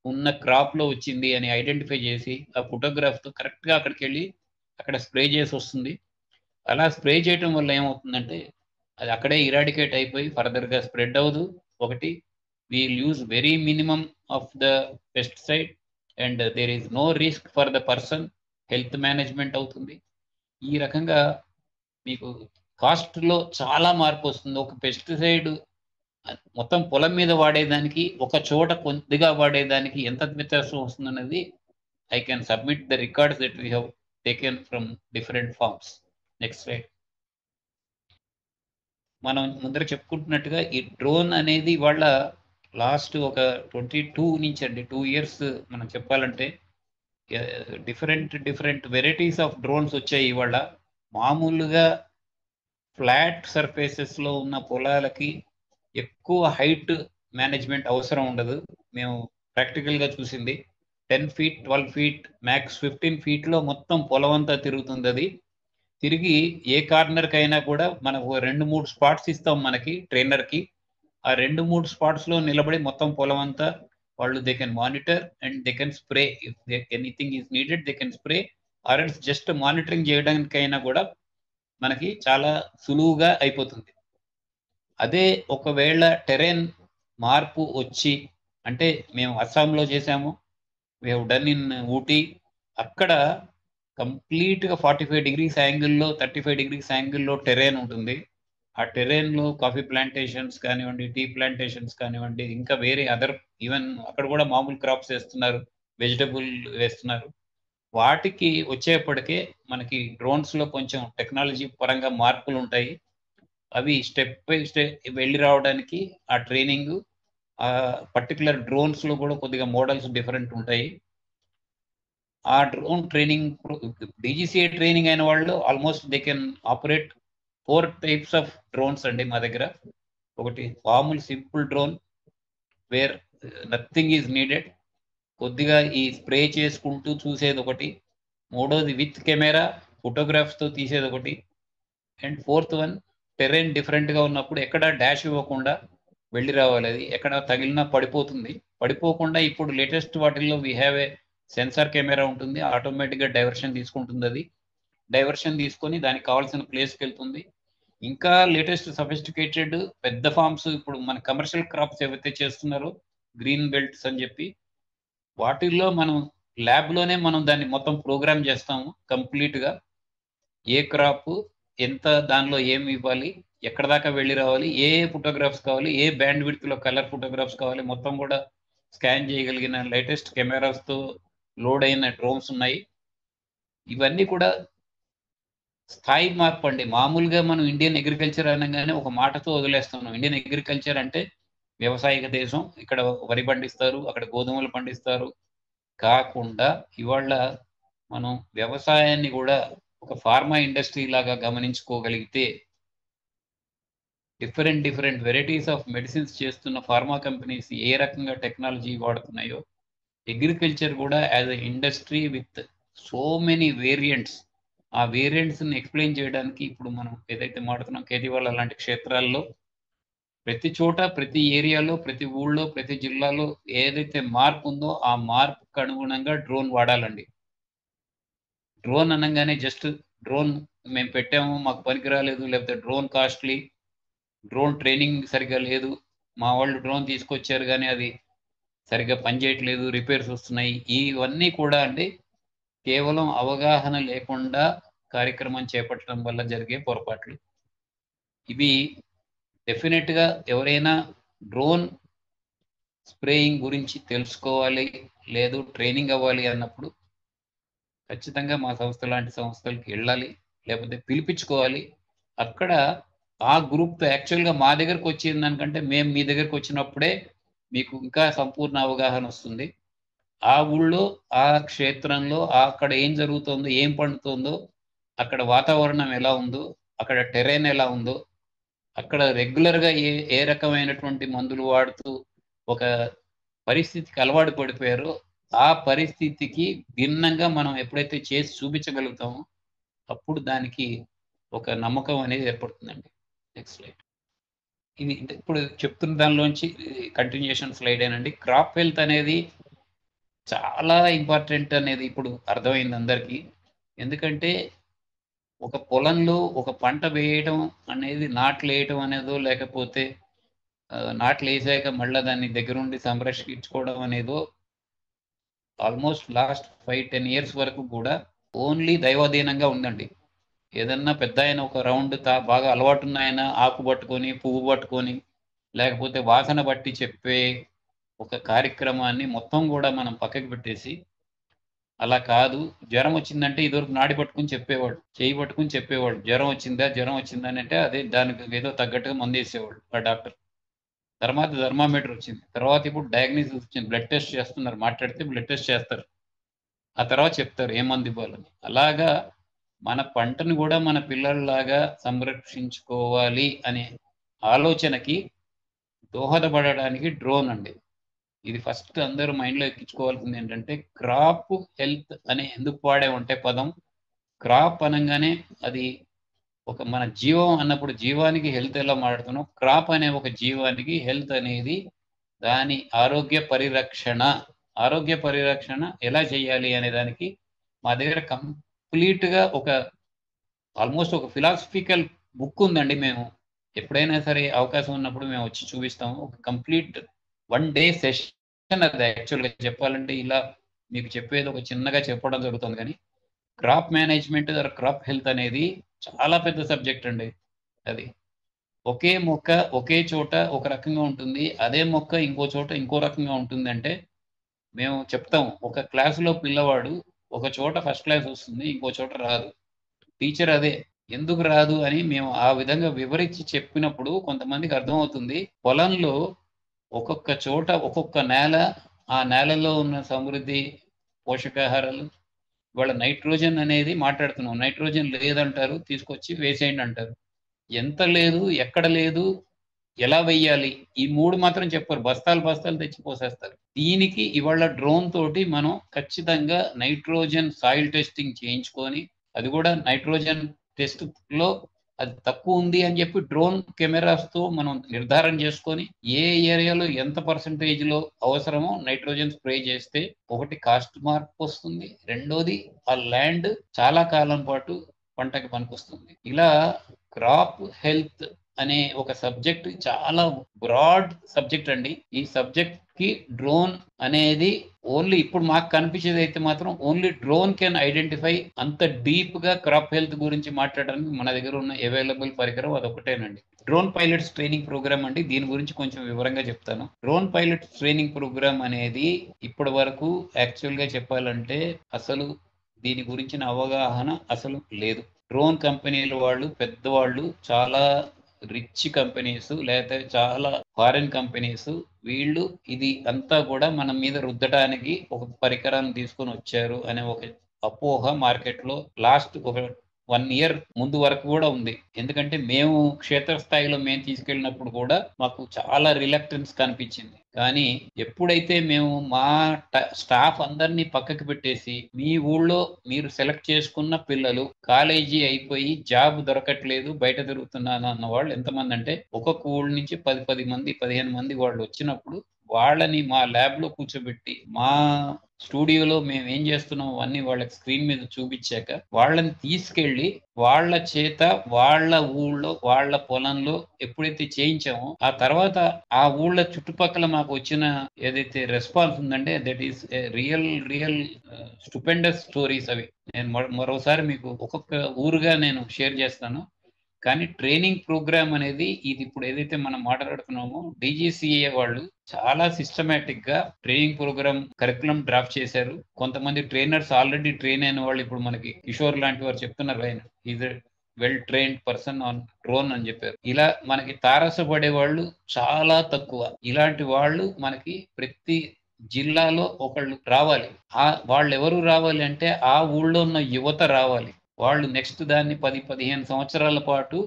ఉన్న క్రాప్ లో వచ్చింది అని ఐడెంటిఫై చేసి ఆ ఫోటోగ్రాఫ్ తో కరెక్ట్ గా అక్కడికి వెళ్ళి అక్కడ స్ప్రే చేసి వస్తుంది. అలా స్ప్రే చేయటం వల్ల ఏమవుతుందంటే, అది అక్కడే ఇరాడికేట్ అయిపోయి ఫర్దర్ గా స్ప్రెడ్ అవ్వదు. ఒకటి, we'll use very minimum of the pesticide and there is no risk for the person. Health management అవుతుంది. ఈ రకంగా మీకు కాస్ట్ లో చాలా మార్పు వస్తుంది. ఒక పెస్టిసైడ్ మొత్తం పొలం మీద వాడేదానికి, ఒక చోట కొద్దిగా వాడేదానికి ఎంత వ్యత్యాసం వస్తుంది అనేది I can submit the records that we have taken from different farms. Next slide. మనం ముందర చెప్పుకుంటున్నట్టుగా ఈ డ్రోన్ అనేది వాళ్ళ లాస్ట్ ఒక 22 నుంచి అండి 2 years మనం చెప్పాలంటే డిఫరెంట్ వెరైటీస్ ఆఫ్ డ్రోన్స్ వచ్చాయి. ఇవాళ మామూలుగా ఫ్లాట్ సర్ఫేసెస్ లో ఉన్న పొలాలకి ఎక్కువ హైట్ మేనేజ్మెంట్ అవసరం ఉండదు. మేము ప్రాక్టికల్ గా చూసింది 10 feet 12 feet మ్యాక్స్ 15 feet లో మొత్తం పొలం అంతా తిరుగుతుంది. అది తిరిగి ఏ కార్నర్ కైనా కూడా మనకు 2-3 స్పాట్స్ ఇస్తాం మనకి ట్రైనర్ కి. ఆ 2-3 స్పాట్స్ లో నిలబడి మొత్తం పొలం అంతా వాళ్ళు they can monitor and they can spray. If anything is needed they can spray, or else just monitoring చేయడానికైనా కూడా మనకి చాలా సులువుగా అయిపోతుంది. అదే ఒకవేళ టెరెన్ మార్పు వచ్చి, అంటే మేము అస్సాంలో చేసాము, we have done in Ooty, అక్కడ కంప్లీట్గా 45 డిగ్రీస్ యాంగిల్లో 35 డిగ్రీస్ యాంగిల్లో టెరెన్ ఉంటుంది. ఆ టెరెన్లో కాఫీ ప్లాంటేషన్స్ కానివ్వండి, టీ ప్లాంటేషన్స్ కానివ్వండి, ఇంకా వేరే అదర్ ఈవెన్ అక్కడ కూడా మామూలు క్రాప్స్ వేస్తున్నారు, వెజిటబుల్ వేస్తున్నారు. వాటికి వచ్చేప్పటికే మనకి డ్రోన్స్లో కొంచెం టెక్నాలజీ పరంగా మార్పులు ఉంటాయి. అవి స్టెప్ బై స్టెప్ వెళ్ళి రావడానికి ఆ ట్రైనింగ్, ఆ పర్టికులర్ డ్రోన్స్లో కూడా కొద్దిగా మోడల్స్ డిఫరెంట్ ఉంటాయి. ఆ డ్రోన్ ట్రైనింగ్ డీజీసీఏ ట్రైనింగ్ అయిన వాళ్ళు almost they can operate 4 types of drones అండి మా దగ్గర. ఒకటి మామూలు simple drone where nothing is needed, కొద్దిగా ఈ స్ప్రే చేసుకుంటూ చూసేది ఒకటి. మూడోది విత్ కెమెరా ఫోటోగ్రాఫ్స్తో తీసేది ఒకటి. అండ్ ఫోర్త్ వన్ టెరెన్ డిఫరెంట్గా ఉన్నప్పుడు ఎక్కడ డాష్ ఇవ్వకుండా వెళ్ళి రావాలి. అది ఎక్కడ తగిలినా పడిపోతుంది. పడిపోకుండా ఇప్పుడు లేటెస్ట్ వాటిల్లో we have a censor camera ఉంటుంది, ఆటోమేటిక్గా డైవర్షన్ తీసుకుంటుంది. అది డైవర్షన్ తీసుకొని దానికి కావాల్సిన ప్లేస్కి వెళ్తుంది. ఇంకా లేటెస్ట్ సఫిస్టికేటెడ్ పెద్ద ఫార్మ్స్, ఇప్పుడు మన కమర్షియల్ క్రాప్స్ ఏవైతే చేస్తున్నారో గ్రీన్ బెల్ట్స్ అని చెప్పి, వాటిల్లో మనం ల్యాబ్లోనే మనం దాన్ని మొత్తం ప్రోగ్రామ్ చేస్తాము కంప్లీట్గా. ఏ క్రాప్ ఎంత, దానిలో ఏమి ఇవ్వాలి, ఎక్కడ దాకా వెళ్ళి రావాలి, ఏ ఫోటోగ్రాఫ్స్ కావాలి, ఏ బ్యాండ్ విడ్త్లో కలర్ ఫోటోగ్రాఫ్స్ కావాలి, మొత్తం కూడా స్కాన్ చేయగలిగిన లేటెస్ట్ కెమెరాస్తో లోడ్ అయిన డ్రోన్స్ ఉన్నాయి. ఇవన్నీ కూడా స్థాయి మార్పు అండి. మామూలుగా మనం ఇండియన్ అగ్రికల్చర్ అనగానే ఒక మాటతో వదిలేస్తున్నాం. ఇండియన్ అగ్రికల్చర్ అంటే వ్యవసాయక దేశం, ఇక్కడ వరి పండిస్తారు, అక్కడ గోధుమలు పండిస్తారు. కాకుండా ఇవాళ మనం వ్యవసాయాన్ని కూడా ఒక ఫార్మా ఇండస్ట్రీ లాగా గమనించుకోగలిగితే, డిఫరెంట్ వెరైటీస్ ఆఫ్ మెడిసిన్స్ చేస్తున్న ఫార్మా కంపెనీస్ ఏ రకంగా టెక్నాలజీ వాడుతున్నాయో, అగ్రికల్చర్ కూడా as a industry with so many variants, ఆ వేరియంట్స్ని ఎక్స్ప్లెయిన్ చేయడానికి ఇప్పుడు మనం ఏదైతే మాడుతున్నాం కేతివాళ్ళ లాంటి క్షేత్రాల్లో ప్రతి చోట, ప్రతి ఏరియాలో, ప్రతి ఊళ్ళో, ప్రతి జిల్లాలో ఏదైతే మార్పు ఉందో ఆ మార్పుకు అనుగుణంగా డ్రోన్ వాడాలండి. డ్రోన్ అనగానే జస్ట్ డ్రోన్ మేము పెట్టాము మాకు పనికి రాలేదు, లేకపోతే డ్రోన్ కాస్ట్లీ, డ్రోన్ ట్రైనింగ్ సరిగ్గా లేదు, మా వాళ్ళు డ్రోన్ తీసుకొచ్చారు కానీ అది సరిగ్గా పనిచేయట్లేదు, రిపేర్స్ వస్తున్నాయి, ఇవన్నీ కూడా అండి కేవలం అవగాహన లేకుండా కార్యక్రమం చేపట్టడం వల్ల జరిగే పొరపాట్లు. ఇవి డెఫినెట్గా ఎవరైనా డ్రోన్ స్ప్రేయింగ్ గురించి తెలుసుకోవాలి, లేదు ట్రైనింగ్ అవ్వాలి అన్నప్పుడు ఖచ్చితంగా మా సంస్థ లాంటి సంస్థలకి వెళ్ళాలి, లేకపోతే పిలిపించుకోవాలి. అక్కడ ఆ గ్రూప్తో యాక్చువల్గా మా దగ్గరకు వచ్చిన దానికంటే మేము మీ దగ్గరకు వచ్చినప్పుడే మీకు ఇంకా సంపూర్ణ అవగాహన వస్తుంది. ఆ ఊళ్ళో, ఆ క్షేత్రంలో అక్కడ ఏం జరుగుతుందో, ఏం పండుతుందో, అక్కడ వాతావరణం ఎలా ఉందో, అక్కడ టెరైన్ ఎలా ఉందో, అక్కడ రెగ్యులర్గా ఏ రకమైనటువంటి మందులు వాడుతూ ఒక పరిస్థితికి అలవాటు పడిపోయారో, ఆ పరిస్థితికి భిన్నంగా మనం ఎప్పుడైతే చేసి చూపించగలుగుతామో అప్పుడు దానికి ఒక నమ్మకం అనేది ఏర్పడుతుందండి. Next slide. ఇది ఇప్పుడు చెప్తున్న దానిలోంచి కంటిన్యూషన్ స్లైడ్ ఏనండి. క్రాప్ హెల్త్ అనేది చాలా ఇంపార్టెంట్ అనేది ఇప్పుడు అర్థమైంది అందరికీ. ఎందుకంటే ఒక పొలంలో ఒక పంట వేయడం అనేది, నాట్లు వేయడం అనేదో, లేకపోతే నాట్లు వేసాక మళ్ళీ దాన్ని దగ్గరుండి సంరక్షించుకోవడం అనేదో ఆల్మోస్ట్ లాస్ట్ 5-10 ఇయర్స్ వరకు కూడా ఓన్లీ దైవాధీనంగా ఉందండి. ఏదన్నా పెద్ద ఆయన ఒక రౌండ్ బాగా అలవాటున్న ఆయన ఆకు పట్టుకొని, పువ్వు పట్టుకొని, లేకపోతే వాసన బట్టి చెప్పే ఒక కార్యక్రమాన్ని మొత్తం కూడా మనం పక్కకి పెట్టేసి, అలా కాదు, జ్వరం వచ్చిందంటే ఇదివరకు నాడి పట్టుకుని చెప్పేవాడు, చేయి పట్టుకుని చెప్పేవాడు, జ్వరం వచ్చిందా అని అంటే అదే దానికి ఏదో తగ్గట్టుగా మందు వేసేవాడు ఆ డాక్టర్. తర్వాత థర్మామీటర్ వచ్చింది, తర్వాత ఇప్పుడు డయాగ్నోసిస్ వచ్చింది, బ్లడ్ టెస్ట్ చేస్తున్నారు, మాట్లాడితే బ్లడ్ టెస్ట్ చేస్తారు, ఆ తర్వాత చెప్తారు ఏ మందు ఇవ్వాలని. అలాగా మన పంటను కూడా మన పిల్లల్లాగా సంరక్షించుకోవాలి అనే ఆలోచనకి దోహదపడడానికి డ్రోన్ అండి. ఇది ఫస్ట్ అందరూ మైండ్లో ఎక్కించుకోవాల్సింది ఏంటంటే, క్రాప్ హెల్త్ అని ఎందుకు వాడామంటే పదం, క్రాప్ అనగానే అది ఒక మన జీవం అన్నప్పుడు జీవానికి హెల్త్ ఎలా మాట్లాడుతున్నాం, క్రాప్ అనే ఒక జీవానికి హెల్త్ అనేది దాని ఆరోగ్య పరిరక్షణ ఎలా చేయాలి అనే దానికి మా దగ్గర కంప్లీట్గా ఆల్మోస్ట్ ఒక ఫిలాసఫికల్ బుక్ ఉందండి. మేము ఎప్పుడైనా సరే అవకాశం ఉన్నప్పుడు మేము వచ్చి చూపిస్తాము. ఒక కంప్లీట్ 1 డే సెషన్ అది. యాక్చువల్గా చెప్పాలంటే ఇలా మీకు చెప్పేది ఒక చిన్నగా చెప్పడం జరుగుతుంది, కానీ crop management or crop health అనేది చాలా పెద్ద సబ్జెక్ట్ అండి. అది ఒకే మొక్క ఒకే చోట ఒక రకంగా ఉంటుంది, అదే మొక్క ఇంకో చోట ఇంకో రకంగా ఉంటుంది. అంటే మేము చెప్తాం, ఒక క్లాసులో పిల్లవాడు ఒక చోట ఫస్ట్ క్లాస్ వస్తుంది, ఇంకో చోట రాదు. టీచర్ అదే ఎందుకు రాదు అని మేము ఆ విధంగా వివరించి చెప్పినప్పుడు కొంతమందికి అర్థమవుతుంది. పొలంలో ఒక్కొక్క చోట ఒక్కొక్క నేల, ఆ నేలలో ఉన్న సమృద్ధి పోషకాహారాలు, ఇవాళ నైట్రోజన్ అనేది మాట్లాడుతున్నాం. నైట్రోజన్ లేదంటారు, తీసుకొచ్చి వేసేయండి అంటారు. ఎంత లేదు, ఎక్కడ లేదు, ఎలా వెయ్యాలి, ఈ 3 మాత్రం చెప్పరు. బస్తాలు బస్తాలు తెచ్చి పోసేస్తారు. దీనికి ఇవాళ డ్రోన్ తోటి మనం ఖచ్చితంగా నైట్రోజన్ సాయిల్ టెస్టింగ్ చేయించుకొని, అది కూడా నైట్రోజన్ టెస్ట్‌లో అది తక్కువ ఉంది అని చెప్పి డ్రోన్ కెమెరాస్‌తో మనం నిర్ధారణ చేసుకొని, ఏ ఏరియాలో ఎంత పర్సెంటేజ్‌లో అవసరమో నైట్రోజన్ స్ప్రే చేస్తే ఒకటి కాస్ట్ మార్పొస్తుంది. రెండోది ఆ ల్యాండ్ చాలా కాలం పాటు పంటకి పనికొస్తుంది. ఇలా క్రాప్ హెల్త్ అనే ఒక సబ్జెక్ట్ చాలా బ్రాడ్ సబ్జెక్ట్ అండి. ఈ సబ్జెక్ట్ కి డ్రోన్ అనేది ఓన్లీ ఇప్పుడు మాకు కనిపించేది అయితే మాత్రం ఓన్లీ డ్రోన్ కెన్ ఐడెంటిఫై. అంత డీప్ గా క్రాప్ హెల్త్ గురించి మాట్లాడడానికి మన దగ్గర ఉన్న అవైలబుల్ పరికరం అదొకటేనండి. డ్రోన్ పైలట్స్ ట్రైనింగ్ ప్రోగ్రామ్ అండి. దీని గురించి కొంచెం వివరంగా చెప్తాను. డ్రోన్ పైలట్స్ ట్రైనింగ్ ప్రోగ్రామ్ అనేది ఇప్పటి వరకు యాక్చువల్ గా చెప్పాలంటే అసలు దీని గురించిన అవగాహన అసలు లేదు. డ్రోన్ కంపెనీల వాళ్ళు పెద్దవాళ్ళు, చాలా రిచ్ కంపెనీస్ లేకపోతే చాలా ఫారిన్ కంపెనీస్, వీళ్ళు ఇది అంతా కూడా మన మీద రుద్దడానికి ఒక పరికరాన్ని తీసుకొని వచ్చారు అనే ఒక అపోహ మార్కెట్లో లాస్ట్ ఒక 1 ఇయర్ ముందు వరకు కూడా ఉంది. ఎందుకంటే మేము క్షేత్రస్థాయిలో మేము తీసుకెళ్ళినప్పుడు కూడా మాకు చాలా రిలక్టెన్స్ కనిపించింది. కానీ ఎప్పుడైతే మేము మా స్టాఫ్ అందరినీ పక్కకి పెట్టేసి, మీ ఊళ్ళో మీరు సెలెక్ట్ చేసుకున్న పిల్లలు కాలేజీ అయిపోయి జాబ్ దొరకట్లేదు, బయట తిరుగుతున్నాను అన్న వాళ్ళు ఎంతమంది అంటే, ఒక్కొక్క ఊళ్ళ నుంచి 10 మంది 15 మంది వాళ్ళు వచ్చినప్పుడు వాళ్ళని మా ల్యాబ్‌లో కూర్చోబెట్టి, మా స్టూడియోలో మేము ఏం చేస్తున్నాం అవన్నీ వాళ్ళకి స్క్రీన్ మీద చూపించాక, వాళ్ళని తీసుకెళ్ళి వాళ్ళ చేత వాళ్ళ ఊళ్ళో వాళ్ళ పొలంలో ఎప్పుడైతే చేయించామో, ఆ తర్వాత ఆ ఊళ్ళ చుట్టుపక్కల మాకు వచ్చిన ఏదైతే రెస్పాన్స్ ఉందంటే that is real stupendous stories అవి. నేను మరోసారి మీకు ఒక్కొక్క ఊరుగా నేను షేర్ చేస్తాను. కానీ ట్రైనింగ్ ప్రోగ్రామ్ అనేది ఇది ఇప్పుడు ఏదైతే మనం మాట్లాడుతున్నామో, డీజీసీఏ వాళ్ళు చాలా సిస్టమాటిక్ గా ట్రైనింగ్ ప్రోగ్రామ్ కరికులం డ్రాఫ్ట్ చేశారు. కొంతమంది ట్రైనర్స్ ఆల్రెడీ ట్రైన్ అయిన వాళ్ళు ఇప్పుడు మనకి కిషోర్ లాంటి వారు చెప్తున్నారు, ఆయన is well trained person on drone అని చెప్పారు. ఇలా మనకి తారసపడే వాళ్ళు చాలా తక్కువ. ఇలాంటి వాళ్ళు మనకి ప్రతి జిల్లాలో ఒకళ్ళు రావాలి. వాళ్ళు ఎవరు రావాలి అంటే ఆ ఊళ్ళో ఉన్న యువత రావాలి. వాళ్ళు నెక్స్ట్ దాన్ని 10-15 సంవత్సరాల పాటు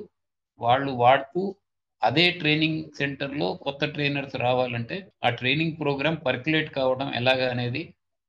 వాళ్ళు వాడుతూ అదే ట్రైనింగ్ సెంటర్‌లో కొత్త ట్రైనర్స్ రావాలంటే ఆ ట్రైనింగ్ ప్రోగ్రామ్ పర్క్యులేట్ కావడం ఎలాగా అనేది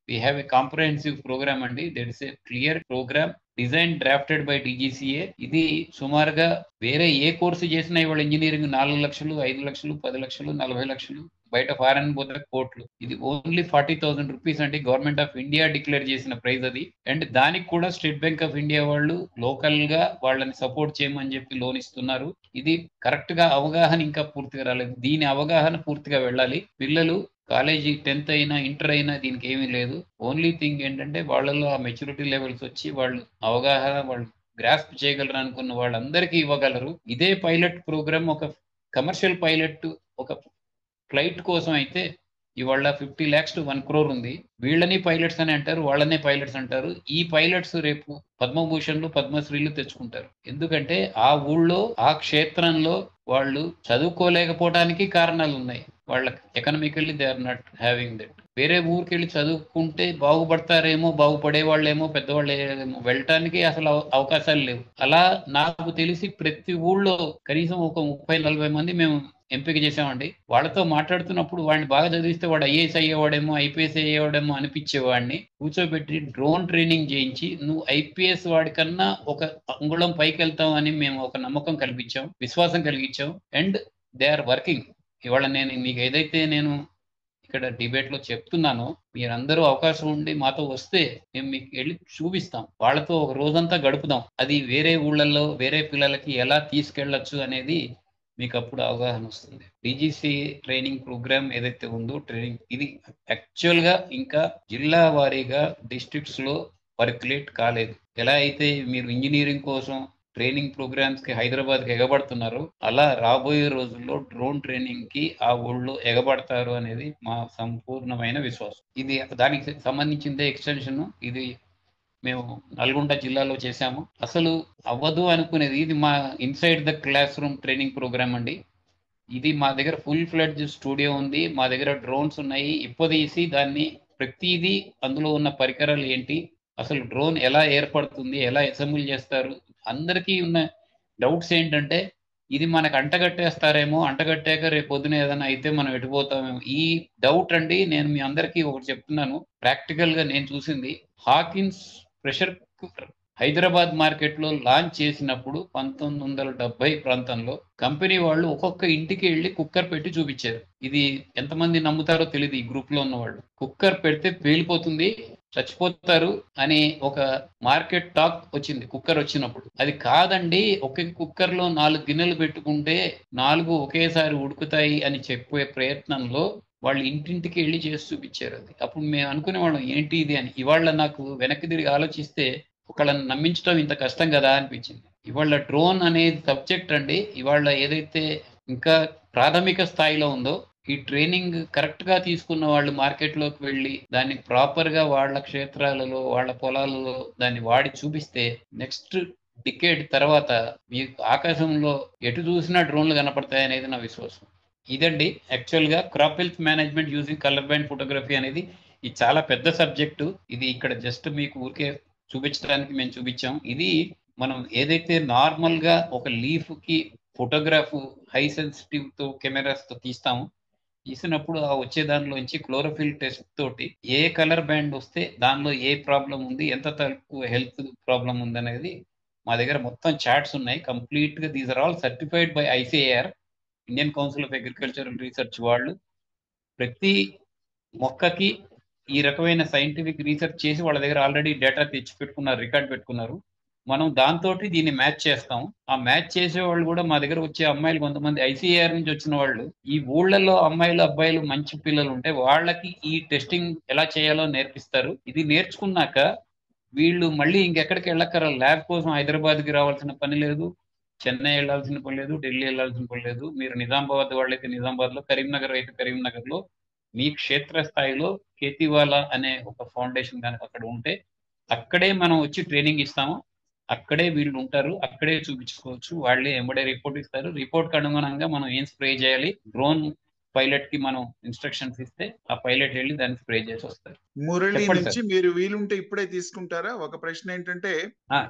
we have a comprehensive programme అండి. That is a clear programme design drafted by DGCA. ఇది సుమారుగా వేరే ఏ కోర్స్ చేసినా ఇవాళ ఇంజినీరింగ్ 4 లక్షలు, 5 లక్షలు, 10 లక్షలు, 40 లక్షలు, బయట ఫారెన్ పోతే కోట్లు. ఇది ఓన్లీ 40,000 రూపీస్ అండి. గవర్నమెంట్ ఆఫ్ ఇండియా డిక్లేర్ చేసిన ప్రైజ్ అది. అండ్ దానికి కూడా స్టేట్ బ్యాంక్ ఆఫ్ ఇండియా వాళ్ళు లోకల్ గా వాళ్ళని సపోర్ట్ చేయమని చెప్పి లోన్ ఇస్తున్నారు. ఇది కరెక్ట్ గా అవగాహన ఇంకా పూర్తిగా రాలేదు. దీని అవగాహన పూర్తిగా వెళ్ళాలి. పిల్లలు కాలేజీ 10th అయినా ఇంటర్ అయినా దీనికి ఏమీ లేదు. ఓన్లీ థింగ్ ఏంటంటే వాళ్ళలో ఆ మెచ్యూరిటీ లెవెల్స్ వచ్చి వాళ్ళు అవగాహన వాళ్ళు గ్రాస్ప్ చేయగలరు అనుకున్న వాళ్ళందరికీ ఇవ్వగలరు. ఇదే పైలట్ ప్రోగ్రామ్ ఒక కమర్షియల్ పైలట్ ఒక ఫ్లైట్ కోసం అయితే ఇవాళ 50 lakhs to 1 crore ఉంది. వీళ్ళని పైలట్స్ అని అంటారు, వాళ్ళనే పైలట్స్ అంటారు. ఈ పైలట్స్ రేపు పద్మభూషణ్లు, పద్మశ్రీలు తెచ్చుకుంటారు. ఎందుకంటే ఆ ఊళ్ళో ఆ క్షేత్రంలో వాళ్ళు చదువుకోలేకపోవడానికి కారణాలు ఉన్నాయి. వాళ్ళకి economically they are not having that. వేరే ఊరికెళ్ళి చదువుకుంటే బాగుపడతారేమో, బాగుపడే వాళ్ళేమో, పెద్దవాళ్ళేమో వెళ్ళటానికి అసలు అవకాశాలు లేవు. అలా నాకు తెలిసి ప్రతి ఊళ్ళో కనీసం ఒక 30-40 మంది మేము ఎంపిక చేసామండి. వాళ్ళతో మాట్లాడుతున్నప్పుడు వాడిని బాగా చదివిస్తే వాడు ఐఏఎస్ అయ్యేవాడేమో, ఐపీఎస్ అయ్యేవాడేమో అనిపించేవాడిని. కూర్చోబెట్టి డ్రోన్ ట్రైనింగ్ చేయించి నువ్వు ఐపీఎస్ వాడికన్నా ఒక అంగుళం పైకెళ్తావు అని మేము ఒక నమ్మకం కల్పించాం, విశ్వాసం కలిగించాం. And they are working. ఇవాళ నేను మీకు ఏదైతే నేను ఇక్కడ డిబేట్ లో చెప్తున్నానో, మీరందరూ అవకాశం ఉండి మాతో వస్తే మేము మీకు వెళ్ళి చూపిస్తాం. వాళ్ళతో ఒక రోజంతా గడుపుదాం. అది వేరే ఊళ్ళల్లో వేరే పిల్లలకి ఎలా తీసుకెళ్లొచ్చు అనేది మీకు అప్పుడు అవగాహన వస్తుంది. డీజీసీ ట్రైనింగ్ ప్రోగ్రామ్ ఏదైతే ఉందో ట్రైనింగ్ ఇది యాక్చువల్ గా ఇంకా జిల్లా వారీగా డిస్ట్రిక్ట్స్ లో పర్క్యులేట్ కాలేదు. ఎలా అయితే మీరు ఇంజినీరింగ్ కోసం ట్రైనింగ్ ప్రోగ్రామ్స్ కి హైదరాబాద్ కి ఎగబడుతున్నారు, అలా రాబోయే రోజుల్లో డ్రోన్ ట్రైనింగ్ కి ఆ ఊళ్ళో ఎగబడతారు అనేది మా సంపూర్ణమైన విశ్వాసం. ఇది దానికి సంబంధించిందే ఎక్స్టెన్షన్. ఇది మేము నల్గొండ జిల్లాలో చేశాము. అసలు అవ్వదు అనుకునేది ఇది మా inside the classroom training programme అండి. ఇది మా దగ్గర ఫుల్ ఫ్లెడ్జ్ స్టూడియో ఉంది. మా దగ్గర డ్రోన్స్ ఉన్నాయి. ఇప్పదీసి దాన్ని ప్రతిదీ అందులో ఉన్న పరికరాలు ఏంటి, అసలు డ్రోన్ ఎలా ఏర్పడుతుంది, ఎలా అసెంబుల్ చేస్తారు, అందరికీ ఉన్న డౌట్స్ ఏంటంటే ఇది మనకు అంటగట్టేస్తారేమో, అంటగట్టాక రేపు పొద్దున ఏదైనా అయితే మనం ఎటుపోతామేమో ఈ డౌట్ అండి. నేను మీ అందరికీ ఒకటి చెప్తున్నాను, ప్రాక్టికల్ గా నేను చూసింది. Hawkins pressure cooker Hyderabad market లో లాంచ్ చేసినప్పుడు 1970 ప్రాంతంలో కంపెనీ వాళ్ళు ఒక్కొక్క ఇంటికి వెళ్ళి కుక్కర్ పెట్టి చూపించారు. ఇది ఎంతమంది నమ్ముతారో తెలియదు ఈ గ్రూప్ లో ఉన్న వాళ్ళు. కుక్కర్ పెడితే పేలిపోతుంది, చచ్చిపోతారు అని ఒక మార్కెట్ టాక్ వచ్చింది కుక్కర్ వచ్చినప్పుడు. అది కాదండి, ఒకే కుక్కర్ లో 4 గిన్నెలు పెట్టుకుంటే 4 ఒకేసారి ఉడుకుతాయి అని చెప్పే ప్రయత్నంలో వాళ్ళు ఇంటింటికి వెళ్ళి చేసి చూపించారు. అది అప్పుడు మేము అనుకునేవాళ్ళం ఏంటి ఇది అని. ఇవాళ నాకు వెనక్కి తిరిగి ఆలోచిస్తే ఒకళ్ళని నమ్మించడం ఇంత కష్టం కదా అనిపించింది. ఇవాళ డ్రోన్ అనేది సబ్జెక్ట్ అండి, ఇవాళ ఏదైతే ఇంకా ప్రాథమిక స్థాయిలో ఉందో, ఈ ట్రైనింగ్ కరెక్ట్ గా తీసుకున్న వాళ్ళు మార్కెట్ లోకి వెళ్ళి దాన్ని ప్రాపర్ గా వాళ్ళ క్షేత్రాలలో వాళ్ళ పొలాలలో దాన్ని వాడి చూపిస్తే నెక్స్ట్ డికేడ్ తర్వాత మీకు ఆకాశంలో ఎటు చూసినా డ్రోన్లు కనపడతాయి అనేది నా విశ్వాసం. ఇదండి యాక్చువల్ గా crop health management using colour band photography అనేది. ఇది చాలా పెద్ద సబ్జెక్టు. ఇది ఇక్కడ జస్ట్ మీకు ఊరికే చూపించడానికి మేము చూపించాం. ఇది మనం ఏదైతే నార్మల్ గా ఒక లీఫ్ కి ఫోటోగ్రాఫ్ హై సెన్సిటివ్ తో కెమెరాస్ తో తీస్తాము, తీసినప్పుడు ఆ వచ్చే దానిలోంచి క్లోరోఫిల్ టెస్ట్ తోటి ఏ కలర్ బ్యాండ్ వస్తే దానిలో ఏ ప్రాబ్లం ఉంది, ఎంత తక్కువ హెల్త్ ప్రాబ్లం ఉంది అనేది మా దగ్గర మొత్తం చార్ట్స్ ఉన్నాయి. కంప్లీట్ గా these are all certified by ICAR, Indian Council of Agricultural Research వాళ్ళు. ప్రతి మొక్కకి ఈ రకమైన సైంటిఫిక్ రీసెర్చ్ చేసి వాళ్ళ దగ్గర ఆల్రెడీ డేటా తెచ్చి పెట్టుకున్నారు, రికార్డ్ పెట్టుకున్నారు. మనం దాంతో దీన్ని మ్యాచ్ చేస్తాం. ఆ మ్యాచ్ చేసే వాళ్ళు కూడా మా దగ్గర వచ్చే అమ్మాయిలు కొంతమంది ICAR నుంచి వచ్చిన వాళ్ళు, ఈ ఊళ్ళల్లో అమ్మాయిలు అబ్బాయిలు మంచి పిల్లలు ఉంటే వాళ్ళకి ఈ టెస్టింగ్ ఎలా చేయాలో నేర్పిస్తారు. ఇది నేర్చుకున్నాక వీళ్ళు మళ్ళీ ఇంకెక్కడికి వెళ్ళక్కర, ల్యాబ్ కోసం హైదరాబాద్కి రావాల్సిన పని లేదు, చెన్నై వెళ్ళాల్సిన పని లేదు, ఢిల్లీ వెళ్ళాల్సిన పని లేదు. మీరు నిజామాబాద్ వాళ్ళైతే నిజామాబాద్ లో, కరీంనగర్ అయితే కరీంనగర్ లో, మీ క్షేత్ర స్థాయిలో కేతివాలా అనే ఒక ఫౌండేషన్ కనుక అక్కడ ఉంటే అక్కడే మనం వచ్చి ట్రైనింగ్ ఇస్తాము. అక్కడే వీళ్ళు ఉంటారు, అక్కడే చూపించుకోవచ్చు. వాళ్ళే ఎంబడే రిపోర్ట్ ఇస్తారు. రిపోర్ట్ కి అనుగుణంగా మనం ఏం స్ప్రే చేయాలి, డ్రోన్ పైలట్ కి మనం ఇన్స్ట్రక్షన్స్ ఇస్తే ఆ పైలట్ వెళ్ళి దాన్ని స్ప్రే చేసి వస్తారు. మురళి చెప్పండి నుంచి సార్. మీరు వీలుంటే ఇప్పుడే తీసుకుంటారా? ఒక ప్రశ్న ఏంటంటే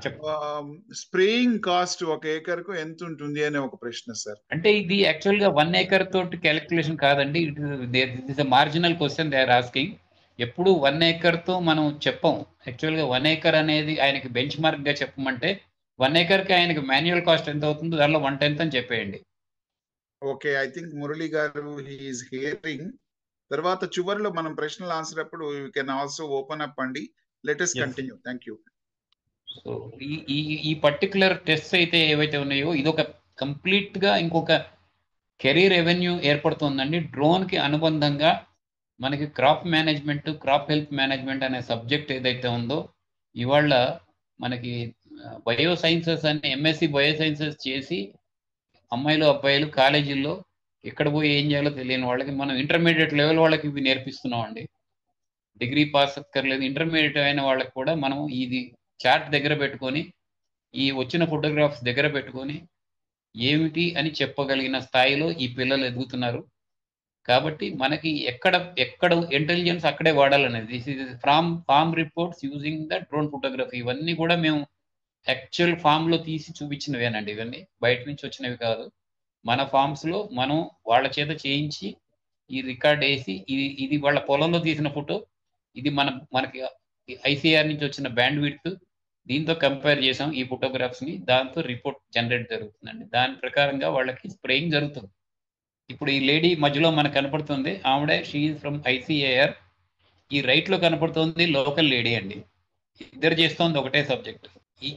చెప్పండి. స్ప్రేయింగ్ కాస్ట్ ఒక ఏకర్ కు ఎంత ఉంటుంది అనే ఒక ప్రశ్న సార్. అంటే ఇది యాక్చువల్ గా 1 acre తోటి క్యాలిక్యులేషన్ కాదండి. It is marginal question they are asking. ఎప్పుడు 1 acre తో మనం చెప్పం. యాక్చువల్ గా 1 acre అనేది ఆయనకి బెంచ్ మార్క్ గా చెప్పమంటే 1 acre కి ఆయనకి మాన్యువల్ కాస్ట్ ఎంత అవుతుందో దానిలో 1/10 అని చెప్పేయండి. ఓకే, ఐ థింక్ మురళి గారు హీఈస్ హియరింగ్. తర్వాత చివరిలో మనం ప్రశ్నలు ఆన్సర్ అప్పుడు you can also open up అండి. Let us continue. Thank you. So ఈ ఈ ఈ పర్టికులర్ టెస్ట్ అయితే ఏవైతే ఉన్నాయో ఇది ఒక కంప్లీట్ గా ఇంకొక కెరీర్ రెవెన్యూ ఏర్పడుతుందండి. డ్రోన్ కి అనుబంధంగా మనకి crop management, crop health management అనే సబ్జెక్ట్ ఏదైతే ఉందో, ఇవాళ మనకి బయో సైన్సెస్ అని MSc బయో సైన్సెస్ చేసి అమ్మాయిలు అబ్బాయిలు కాలేజీల్లో ఎక్కడ పోయి ఏం చేయాలో తెలియని వాళ్ళకి మనం ఇంటర్మీడియట్ లెవెల్ వాళ్ళకి ఇవి నేర్పిస్తున్నాం అండి. డిగ్రీ పాస్ అక్కర్లేదు, ఇంటర్మీడియట్ అయిన వాళ్ళకి కూడా మనం ఇది చార్ట్ దగ్గర పెట్టుకొని ఈ వచ్చిన ఫోటోగ్రాఫ్స్ దగ్గర పెట్టుకొని ఏమిటి అని చెప్పగలిగిన స్థాయిలో ఈ పిల్లలు ఎదుగుతున్నారు. కాబట్టి మనకి ఎక్కడ ఎక్కడ ఇంటెలిజెన్స్ అక్కడే వాడాలనేది. This is from farm reports using the drone photography. ఇవన్నీ కూడా మేము యాక్చువల్ ఫామ్ లో తీసి చూపించినవేనండి. ఇవన్నీ బయట నుంచి వచ్చినవి కాదు. మన ఫార్మ్స్ లో మనం వాళ్ళ చేత చేయించి ఈ రికార్డ్ వేసి ఇది వాళ్ళ పొలంలో తీసిన ఫోటో, ఇది మనకి ICAR నుంచి వచ్చిన బ్యాండ్ విడ్త్, దీంతో కంపేర్ చేసాం ఈ ఫోటోగ్రాఫ్స్ ని. దాంతో రిపోర్ట్ జనరేట్ జరుగుతుందండి. దాని ప్రకారంగా వాళ్ళకి స్ప్రేయింగ్ జరుగుతుంది. ఇప్పుడు ఈ లేడీ మధ్యలో మనకు కనపడుతుంది, ఆవిడ షీఈ్ ఫ్రమ్ ICAR. ఈ రైట్ లో కనపడుతుంది లోకల్ లేడీ అండి. ఇద్దరు చేస్తోంది ఒకటే సబ్జెక్ట్.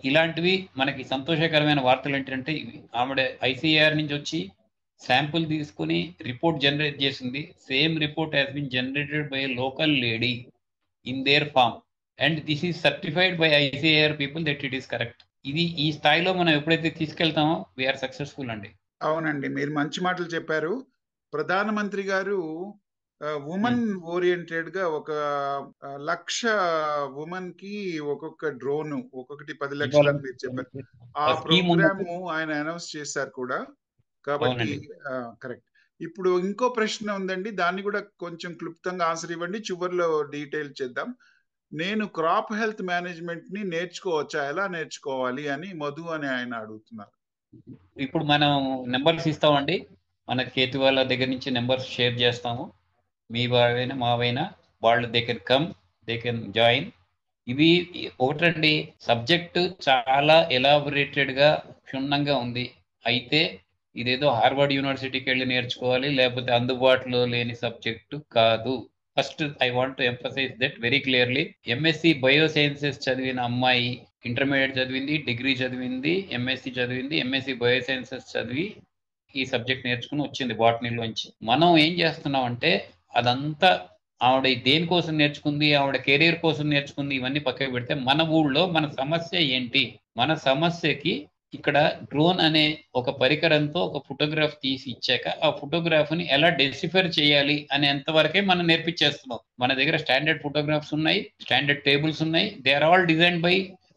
ఇలాంటివి మనకి సంతోషకరమైన వార్తలు ఏంటంటే ఆవిడ ICAR నుంచి వచ్చి శాంపుల్ తీసుకుని రిపోర్ట్ జనరేట్ చేసింది. Same report has been generated by local lady in their farm. And this is certified by ICAR people that it is correct. ఇది ఈ స్థాయిలో మనం ఎప్పుడైతే తీసుకెళ్తామో వీఆర్ సక్సెస్ఫుల్ అండి. అవునండి, మీరు మంచి మాటలు చెప్పారు. ప్రధానమంత్రి గారు ఉమెన్ ఓరియంటెడ్ గా ఒక 1,00,000 ఉమెన్ కి ఒక్కొక్క డ్రోన్, ఒక్కొక్కటి 10 లక్షలు అని మీరు చెప్పారు. ఆ స్కీమ్ ప్రోగ్రామ్ ఆయన అనౌన్స్ చేశారు కూడా. కాబట్టి అవునండి. కరెక్ట్. ఇప్పుడు ఇంకో ప్రశ్న ఉందండి, దాన్ని కూడా కొంచెం క్లుప్తంగా ఆన్సర్ ఇవ్వండి, చివరిలో డీటెయిల్ చేద్దాం. నేను క్రాప్ హెల్త్ మేనేజ్మెంట్ ని నేర్చుకోవచ్చా, ఎలా నేర్చుకోవాలి అని మధు అని ఆయన అడుగుతున్నారు. ఇప్పుడు మనం నెంబర్స్ ఇస్తామండి. మన కేతు వాళ్ళ దగ్గర నుంచి నెంబర్స్ షేర్ చేస్తాము. మీ వాళ్ళైనా మావైనా వాళ్ళు they can come, they can join. ఇవి ఒకటండి, సబ్జెక్ట్ చాలా ఎలాబొరేటెడ్ గా క్షుణ్ణంగా ఉంది. అయితే ఇదేదో హార్వర్డ్ యూనివర్సిటీకి వెళ్ళి నేర్చుకోవాలి లేకపోతే అందుబాటులో లేని సబ్జెక్టు కాదు. First I want to emphasise that very clearly. MSc biosciences చదివిన అమ్మాయి ఇంటర్మీడియట్ చదివింది, డిగ్రీ చదివింది, ఎంఎస్సి చదివింది, ఎంఎస్సి బయోసైన్సెస్ చదివి ఈ సబ్జెక్ట్ నేర్చుకుని వచ్చింది బాటనీలోంచి. మనం ఏం చేస్తున్నాం అంటే అదంతా ఆవిడ దేనికోసం నేర్చుకుంది, ఆవిడ కెరీర్ కోసం నేర్చుకుంది, ఇవన్నీ పక్కకు పెడితే మన ఊళ్ళో మన సమస్య ఏంటి, మన సమస్యకి ఇక్కడ డ్రోన్ అనే ఒక పరికరంతో ఒక ఫోటోగ్రాఫ్ తీసి ఇచ్చాక ఆ ఫోటోగ్రాఫ్ ని ఎలా డెసిఫర్ చేయాలి అనేంత వరకే మనం నేర్పించేస్తున్నాం. మన దగ్గర స్టాండర్డ్ ఫోటోగ్రాఫ్స్ ఉన్నాయి, స్టాండర్డ్ టేబుల్స్ ఉన్నాయి. They are all designed by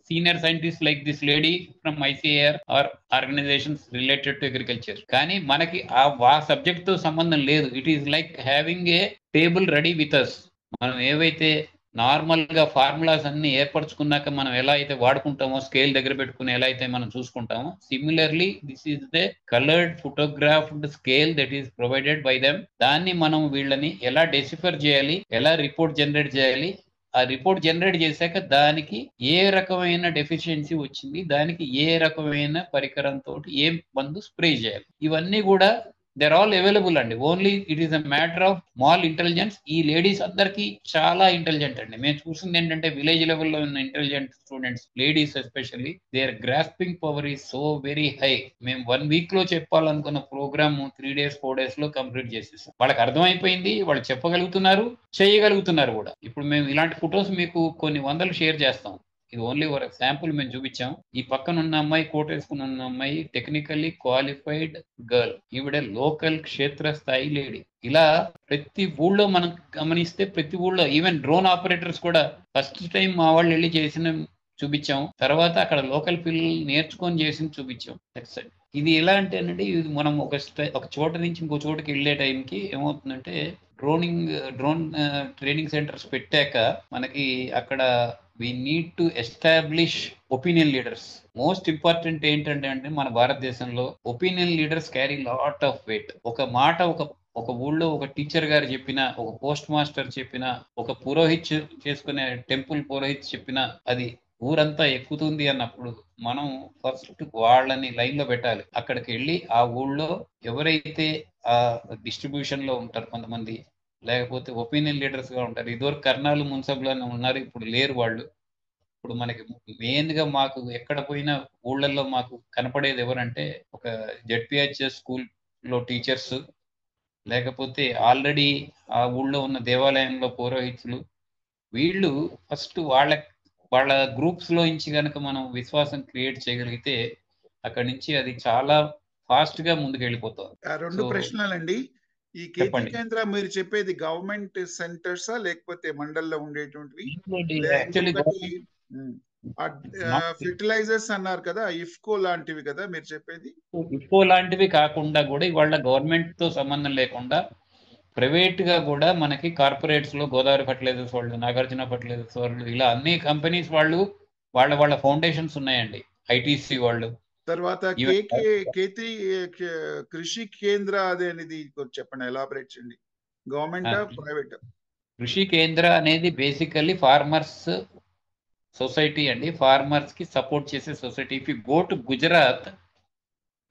senior scientist like this lady from ICAR or organisations related to agriculture. కానీ మనకి ఆ సబ్జెక్ట్ తో సంబంధం లేదు. It is like having a table ready with us. మనం ఏవైతే నార్మల్ గా ఫార్ములాస్ అన్ని ఏర్పరచుకున్నాక మనం ఎలా అయితే వాడుకుంటామో, స్కేల్ దగ్గర పెట్టుకుని ఎలా అయితే మనం చూసుకుంటామో, similarly this is the coloured photographed scale that is provided by them. దాన్ని మనం వీళ్ళని ఎలా డెసిఫర్ చేయాలి, ఎలా రిపోర్ట్ జనరేట్ చేయాలి, ఆ రిపోర్ట్ జనరేట్ చేశాక దానికి ఏ రకమైన డెఫిషియన్సీ వచ్చింది, దానికి ఏ రకమైన పరికరంతో ఏ మందు స్ప్రే చేయాలి, ఇవన్నీ కూడా they're all available అండి. Only it is a matter of small intelligence. ఈ లేడీస్ అందరికి చాలా ఇంటెలిజెంట్ అండి. మేము చూసింది ఏంటంటే విలేజ్ లెవెల్లో ఉన్న intelligent students, ladies especially, their grasping power is so very high. మేము 1 వీక్ లో చెప్పాలనుకున్న ప్రోగ్రామ్ 3 days 4 days లో కంప్లీట్ చేసేసాం. వాళ్ళకి అర్థమైపోయింది, వాళ్ళు చెప్పగలుగుతున్నారు, చేయగలుగుతున్నారు కూడా. ఇప్పుడు మేము ఇలాంటి ఫొటోస్ మీకు కొన్ని వందలు షేర్ చేస్తాం. ఇది ఓన్లీ ఒక శాంపుల్ మేము చూపించాం. ఈ పక్కన ఉన్న అమ్మాయి, కోట్ వేసుకున్న ఉన్న అమ్మాయి టెక్నికల్లీ క్వాలిఫైడ్ గర్ల్. ఈవిడ లోకల్ క్షేత్ర స్థాయి లేడీ. ఇలా ప్రతి ఊళ్ళో మనం గమనిస్తే ప్రతి ఊళ్ళో ఈవెన్ డ్రోన్ ఆపరేటర్స్ కూడా ఫస్ట్ టైం మా వాళ్ళు వెళ్ళి చేసిన చూపించాం. తర్వాత అక్కడ లోకల్ పిల్లలు నేర్చుకొని చేసింది చూపించాం. ఇది ఎలా అంటేనండి, ఇది మనం ఒక చోట నుంచి ఇంకో చోటుకి వెళ్ళే టైంకి ఏమవుతుందంటే డ్రోన్ ట్రైనింగ్ సెంటర్స్ పెట్టాక మనకి అక్కడ we need to establish opinion leaders. Most important ఏంటంటే అంటే మన భారతదేశంలో opinion leaders carry lot of weight. ఒక మాట ఒక ఊళ్ళో ఒక టీచర్ గారు చెప్పిన, ఒక పోస్ట్ మాస్టర్ చెప్పిన, ఒక పురోహిత్ చేసుకునే టెంపుల్ పురోహిత్ చెప్పిన అది ఊరంతా ఎక్కుతుంది అన్నప్పుడు మనం ఫస్ట్ వాళ్ళని లైన్ లో పెట్టాలి. అక్కడికి వెళ్ళి ఆ ఊళ్ళో ఎవరైతే ఆ డిస్ట్రిబ్యూషన్ లో ఉంటారు కొంతమంది, లేకపోతే ఒపీనియన్ లీడర్స్ గా ఉంటారు. ఇదివరకు కర్నాలు మున్సబ్లు అని ఉన్నారు, ఇప్పుడు లేరు వాళ్ళు. ఇప్పుడు మనకి మెయిన్ గా మాకు ఎక్కడ పోయినా ఊళ్ళల్లో మాకు కనపడేది ఎవరంటే ఒక జెడ్పిహెచ్ఎస్ స్కూల్ లో టీచర్స్, లేకపోతే ఆల్రెడీ ఆ ఊళ్ళో ఉన్న దేవాలయంలో పురోహితులు. వీళ్ళు ఫస్ట్ వాళ్ళ గ్రూప్స్ లో నుంచి కనుక మనం విశ్వాసం క్రియేట్ చేయగలిగితే అక్కడి నుంచి అది చాలా ఫాస్ట్ గా ముందుకు వెళ్ళిపోతాం. 2 ప్రశ్నలండి. ఈ కేతి చెప్పండి. కేంద్ర మీరు చెప్పేది గవర్నమెంట్ సెంటర్సా లేకపోతే మండల్లో ఉండేటువంటివి? యాక్చువల్లీ ఇంకొకటి ఫెర్టిలైజర్స్ అన్నారు కదా, ఇఫ్కో లాంటివి కదా మీరు చెప్పేది? ఇఫ్కో లాంటివి కాకుండా కూడా ఇవాళ గవర్నమెంట్ తో సంబంధం లేకుండా ప్రైవేట్ గా కూడా మనకి కార్పొరేట్స్ లో గోదావరి ఫర్టిలైజర్స్ వాళ్ళు, నాగార్జున ఫర్టిలైజర్స్ వాళ్ళు, ఇలా అన్ని కంపెనీస్ వాళ్ళు వాళ్ళ ఫౌండేషన్స్ ఉన్నాయండి. ఐటీసీ వాళ్ళు. తర్వాత కేతి కృషి కేంద్ర అనేది చెప్పండి, ఎలాబరేట్ చేయండి. గవర్నమెంటా ప్రైవేటా? కృషి కేంద్ర అనేది బేసికల్లీ ఫార్మర్స్ సొసైటీ అండి. ఫార్మర్స్ కి సపోర్ట్ చేసే society. If you go to Gujarat,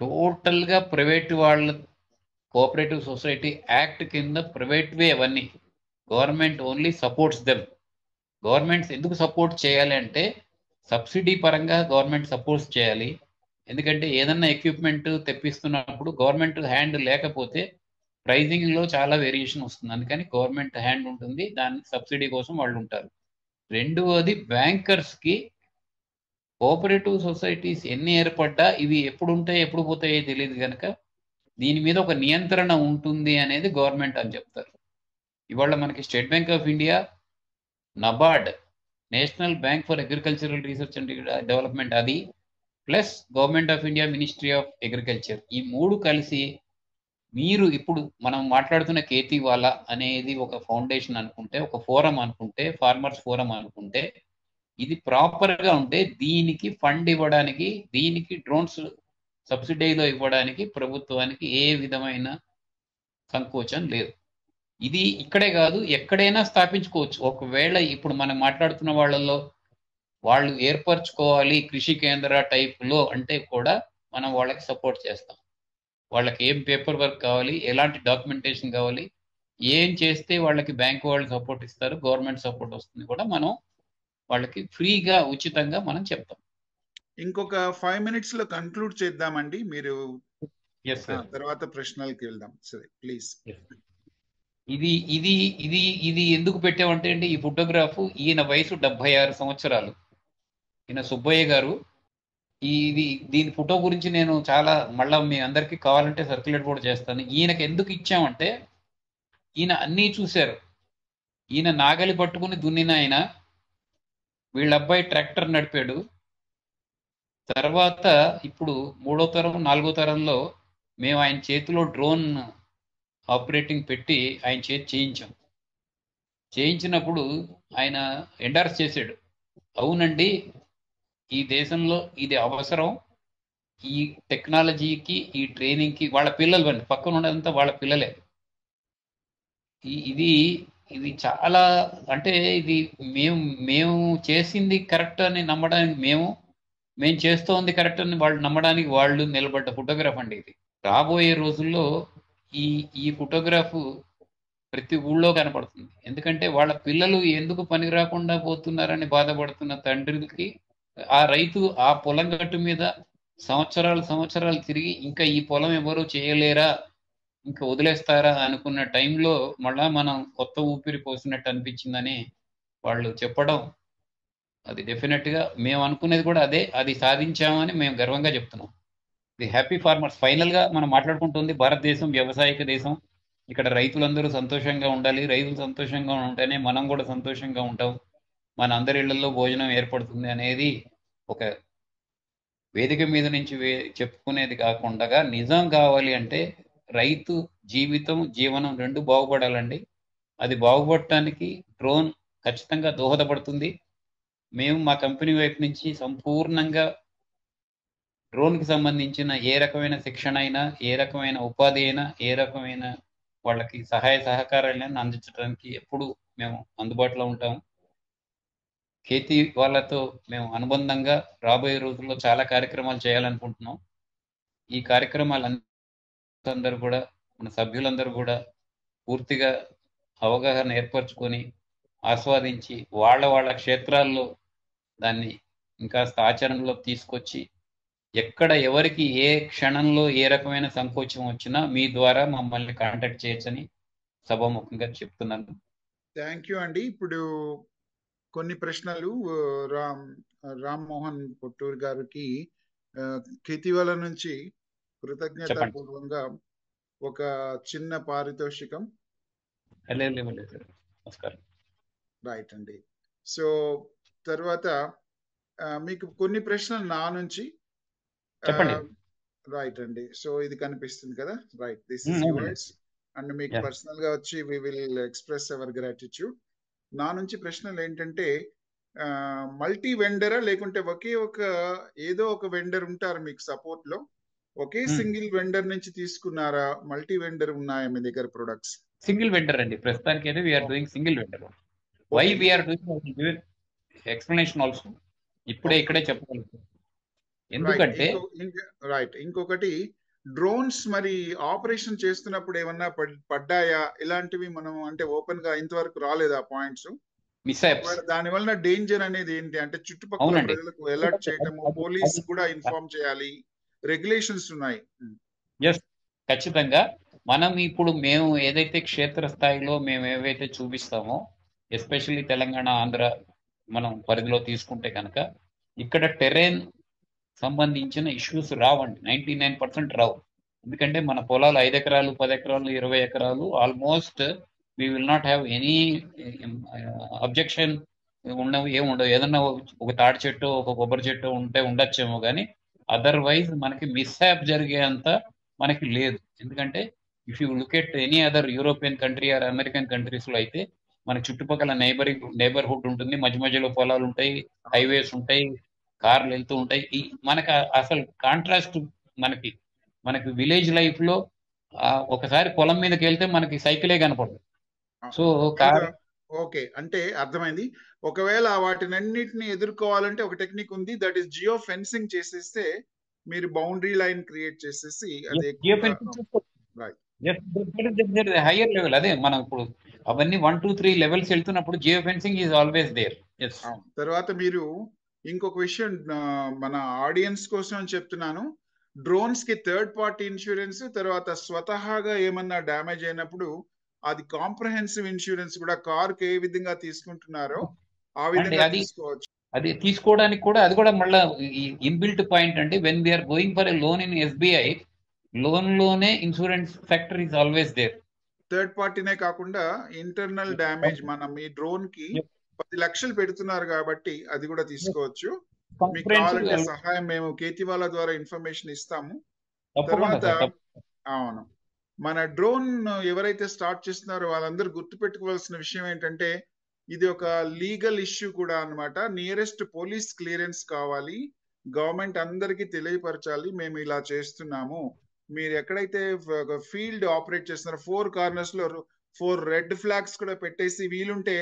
total గా ప్రైవేట్ వాళ్ళ కోఆపరేటివ్ సొసైటీ యాక్ట్ కింద ప్రైవేట్ వే అవన్నీ. Government only supports them. Governments ఎందుకు సపోర్ట్ చేయాలి అంటే సబ్సిడీ పరంగా గవర్నమెంట్ సపోర్ట్స్ చేయాలి. ఎందుకంటే ఏదన్నా ఎక్విప్మెంట్ తెప్పిస్తున్నప్పుడు గవర్నమెంట్ హ్యాండ్ లేకపోతే ప్రైజింగ్ లో చాలా వేరియేషన్ వస్తుంది. అందుకని గవర్నమెంట్ హ్యాండ్ ఉంటుంది, దాని సబ్సిడీ కోసం వాళ్ళు ఉంటారు. రెండవది బ్యాంకర్స్కి కోఆపరేటివ్ సొసైటీస్ ఎన్ని ఏర్పడ్డా ఇవి ఎప్పుడు ఉంటాయి ఎప్పుడు పోతాయో తెలియదు కనుక దీని మీద ఒక నియంత్రణ ఉంటుంది అనేది గవర్నమెంట్ అని చెప్తారు. ఇవాళ మనకి State Bank of India, NABARD, national bank for agricultural research and development, అది plus government of India ministry of agriculture, ఈ మూడు కలిసి మీరు ఇప్పుడు మనం మాట్లాడుతున్న కేతీవాలా అనేది ఒక ఫౌండేషన్ అనుకుంటే, ఒక ఫోరం అనుకుంటే, ఫార్మర్స్ ఫోరం అనుకుంటే, ఇది ప్రాపర్గా ఉంటే దీనికి ఫండ్ ఇవ్వడానికి, దీనికి డ్రోన్స్ సబ్సిడీలో ఇవ్వడానికి ప్రభుత్వానికి ఏ విధమైన సంకోచం లేదు. ఇది ఇక్కడే కాదు ఎక్కడైనా స్థాపించుకోవచ్చు. ఒకవేళ ఇప్పుడు మనం మాట్లాడుతున్న వాళ్ళలో వాళ్ళు ఏర్పరచుకోవాలి కృషి కేంద్ర టైప్లో అంటే కూడా మనం వాళ్ళకి సపోర్ట్ చేస్తాం. వాళ్ళకి ఏం పేపర్ వర్క్ కావాలి, ఎలాంటి డాక్యుమెంటేషన్ కావాలి, ఏం చేస్తే వాళ్ళకి బ్యాంక్ వాళ్ళు సపోర్ట్ ఇస్తారు, గవర్నమెంట్ సపోర్ట్ వస్తుంది కూడా మనం వాళ్ళకి ఫ్రీగా ఉచితంగా మనం చెప్తాం. ఇంకొక 5 minutes లో కన్క్లూడ్ చేద్దామండి. మీరు ఎస్ సార్. తర్వాత ప్రశ్నలకి వెళ్దాం. సరే ప్లీజ్. ఇది ఇది ఇది ఇది ఎందుకు పెట్టామంటే అండి, ఈ ఫోటోగ్రాఫ్ ఈయన వయసు 76 సంవత్సరాలు, ఈయన సుబ్బయ్య గారు. దీని ఫోటో గురించి నేను చాలా మళ్ళా మీ అందరికీ కావాలంటే సర్క్యులేట్ కూడా చేస్తాను. ఈయనకి ఎందుకు ఇచ్చామంటే ఈయన అన్నీ చూశారు. ఈయన నాగలి పట్టుకుని దున్నిన ఆయన, వీళ్ళ అబ్బాయి ట్రాక్టర్ నడిపాడు. తర్వాత ఇప్పుడు 3వ తరం 4వ తరంలో మేము ఆయన చేతిలో డ్రోన్ ఆపరేటింగ్ పెట్టి ఆయన చేతి చేయించినప్పుడు ఆయన ఎండార్స్ చేశాడు, అవునండి ఈ దేశంలో ఇది అవసరం, ఈ టెక్నాలజీకి ఈ ట్రైనింగ్కి. వాళ్ళ పిల్లలు అండి, పక్కన ఉన్నదంతా వాళ్ళ పిల్లలే. ఇది ఇది చాలా అంటే ఇది మేము చేసింది కరెక్ట్ అని నమ్మడానికి, మేము చేస్తోంది కరెక్ట్ అని వాళ్ళు నమ్మడానికి వాళ్ళు నిలబడ్డ ఫోటోగ్రాఫ్ అండి ఇది. రాబోయే రోజుల్లో ఈ ఫోటోగ్రాఫ్ ప్రతి ఊళ్ళో కనపడుతుంది. ఎందుకంటే వాళ్ళ పిల్లలు ఎందుకు పనికి రాకుండా పోతున్నారని బాధపడుతున్న తండ్రులకి ఆ రైతు ఆ పొలం గట్టు మీద సంవత్సరాలు తిరిగి ఇంకా ఈ పొలం ఎవరు చేయలేరా, ఇంకా వదిలేస్తారా అనుకున్న టైంలో మళ్ళా మనం కొత్త ఊపిరి పోసినట్టు అనిపించిందని వాళ్ళు చెప్పడం, అది డెఫినెట్గా మేము అనుకునేది కూడా అదే, అది సాధించామని మేము గర్వంగా చెప్తున్నాం. The happy farmers. ఫైనల్గా మనం మాట్లాడుకుంటుంది భారతదేశం వ్యవసాయక దేశం. ఇక్కడ రైతులందరూ సంతోషంగా ఉండాలి, రైతులు సంతోషంగా ఉంటేనే మనం కూడా సంతోషంగా ఉంటాం, మన అందరి ఇళ్లలో భోజనం ఏర్పడుతుంది అనేది ఒక వేదిక మీద నుంచి చెప్పుకునేది కాకుండా నిజం కావాలి అంటే రైతు జీవితం జీవనం రెండు బాగుపడాలండి. అది బాగుపడటానికి డ్రోన్ ఖచ్చితంగా దోహదపడుతుంది. మేము మా కంపెనీ వైపు నుంచి సంపూర్ణంగా డ్రోన్కి సంబంధించిన ఏ రకమైన శిక్షణ అయినా, ఏ రకమైన ఉపాధి అయినా, ఏ రకమైన వాళ్ళకి సహాయ సహకారాలను అందించడానికి ఎప్పుడు మేము అందుబాటులో ఉంటాము. ఖేతీ వాళ్ళతో మేము అనుబంధంగా రాబోయే రోజుల్లో చాలా కార్యక్రమాలు చేయాలనుకుంటున్నాం. ఈ కార్యక్రమాలందరూ కూడా మన సభ్యులందరూ కూడా పూర్తిగా అవగాహన ఏర్పరచుకొని ఆస్వాదించి వాళ్ళ క్షేత్రాల్లో దాన్ని ఇంకాస్త ఆచరణలోకి తీసుకొచ్చి ఎక్కడ ఎవరికి ఏ క్షణంలో ఏ రకమైన సంకోచం వచ్చినా మీ ద్వారా మమ్మల్ని కాంటాక్ట్ చేయొచ్చని సభాముఖంగా చెప్తున్నాను. థ్యాంక్ యూ అండి. ఇప్పుడు కొన్ని ప్రశ్నలు రామ్మోహన్ పొట్టూరు గారికి కేతివాల నుంచి కృతజ్ఞతాపూర్వంగా ఒక చిన్న పారితోషికం. నమస్కారం. రైట్ అండి. సో తర్వాత మీకు కొన్ని ప్రశ్నలు నా నుంచి. రైట్ అండి. సో ఇది కనిపిస్తుంది కదా, right, this is yours. And మీకు పర్సనల్ గా వచ్చి we will express our gratitude. నా నుంచి ప్రశ్నలు ఏంటంటే, మల్టీ వెండరా లేకుంటే ఒకే ఏదో ఒక వెండర్ ఉంటారు మీకు సపోర్ట్ లో, ఒకే సింగిల్ వెండర్ నుంచి తీసుకున్నారా, మల్టీ వెండర్ ఉన్నాయా మీ దగ్గర ప్రొడక్ట్స్? సింగిల్ వెండర్ అండి ప్రస్తుతానికి అయితే. We are doing single vendor. Why we are doing explanation also ఇక్కడే చెప్పగలుగుతాం. ఎందుకంటే రైట్, ఇంకొకటి డ్రోన్స్ మరి ఆపరేషన్ చేస్తున్నప్పుడు ఏమన్నా పడ్డాయా ఇలాంటివి? మనం అంటే ఓపెన్ గా ఇంతవరకు రాలేదా పాయింట్స్? దాని వలన డేంజర్ అనేది ఏంటి అంటే చుట్టుపక్కల ప్రజలకు అలర్ట్ చేయటము, పోలీస్ కూడా ఇన్ఫార్మ్ చేయాలి, రెగ్యులేషన్స్ ఉన్నాయి. ఖచ్చితంగా. మనం ఇప్పుడు మేము ఏదైతే క్షేత్ర స్థాయిలో మేము ఏవైతే చూపిస్తామో, ఎస్పెషల్లీ తెలంగాణ, ఆంధ్ర, మనం పరిధిలో తీసుకుంటే కనుక ఇక్కడ టెరెన్ సంబంధించిన ఇష్యూస్ రావండి. 99% రావు. ఎందుకంటే మన పొలాలు 5 ఎకరాలు, 10 ఎకరాలు, 20 ఎకరాలు almost we will not have any objection ఉండవు, ఏమి ఉండవు. ఏదన్నా ఒక తాడి చెట్టు, ఒక కొబ్బరి చెట్టు ఉంటే ఉండొచ్చేమో కానీ అదర్వైజ్ మనకి మిస్హ్యాప్ జరిగేంత మనకి లేదు. ఎందుకంటే if you look at any other European country or American countries లో అయితే మన చుట్టుపక్కల నైబర్హుడ్ ఉంటుంది, మధ్య మధ్యలో పొలాలు ఉంటాయి, హైవేస్ ఉంటాయి, కార్లు వెళ్తూ ఉంటాయి. మనకి అసలు కాంట్రాస్ట్ మనకి మనకి విలేజ్ లైఫ్ లో ఒకసారి పొలం మీదకి వెళ్తే మనకి సైకిలే కనపడదు. సో కార్ ఓకే, అంటే అర్థమైంది. ఒకవేళ వాటినన్నిటిని ఎదుర్కోవాలంటే ఒక టెక్నిక్ ఉంది, దట్ ఈస్ జియో ఫెన్సింగ్ చేసేస్తే మీరు బౌండరీ లైన్ క్రియేట్ చేసేసి అది హైయర్ లెవెల్. అదే మనం ఇప్పుడు అవన్నీ 1, 2, 3 లెవెల్స్ వెళ్తున్నప్పుడు geo fencing is always there. తర్వాత మీరు ఇంకొక విషయం మన ఆడియన్స్ కోసం చెప్తున్నాను. డ్రోన్స్ కి థర్డ్ పార్టీ ఇన్సూరెన్స్, తర్వాత స్వతహాగా ఏమన్నా డ్యామేజ్ అయినప్పుడు అది కాంప్రహెన్సివ్ ఇన్సూరెన్స్ కూడా కార్ కి ఏ విధంగా తీసుకుంటున్నారో ఆ విధంగా తీసుకోవచ్చు. అది తీసుకోవడానికి కూడా అది కూడా మళ్ళీ ఇన్బిల్ట్ పాయింట్ అండి. When we are going for a loan in SBI, loan లోనే insurance factor is always there. Third పార్టీనే కాకుండా ఇంటర్నల్ డ్యామేజ్, మనం మీ డ్రోన్ కి 10 లక్షలు పెడుతున్నారు కాబట్టి అది కూడా తీసుకోవచ్చు. మీకు కావాలంటే సహాయం మేము కేతివాలా ద్వారా ఇన్ఫర్మేషన్ ఇస్తాము. తర్వాత అవును, మన డ్రోన్ ఎవరైతే స్టార్ట్ చేస్తున్నారో వాళ్ళందరూ గుర్తుపెట్టుకోవాల్సిన విషయం ఏంటంటే ఇది ఒక లీగల్ ఇష్యూ కూడా అన్నమాట. నియరెస్ట్ పోలీస్ క్లియరెన్స్ కావాలి, గవర్నమెంట్ అందరికీ తెలియపరచాలి మేము ఇలా చేస్తున్నాము. మీరు ఎక్కడైతే ఫీల్డ్ ఆపరేట్ చేస్తున్నారో 4 కార్నర్స్ లో 4 రెడ్ ఫ్లాగ్స్ కూడా పెట్టేసి వీలుంటే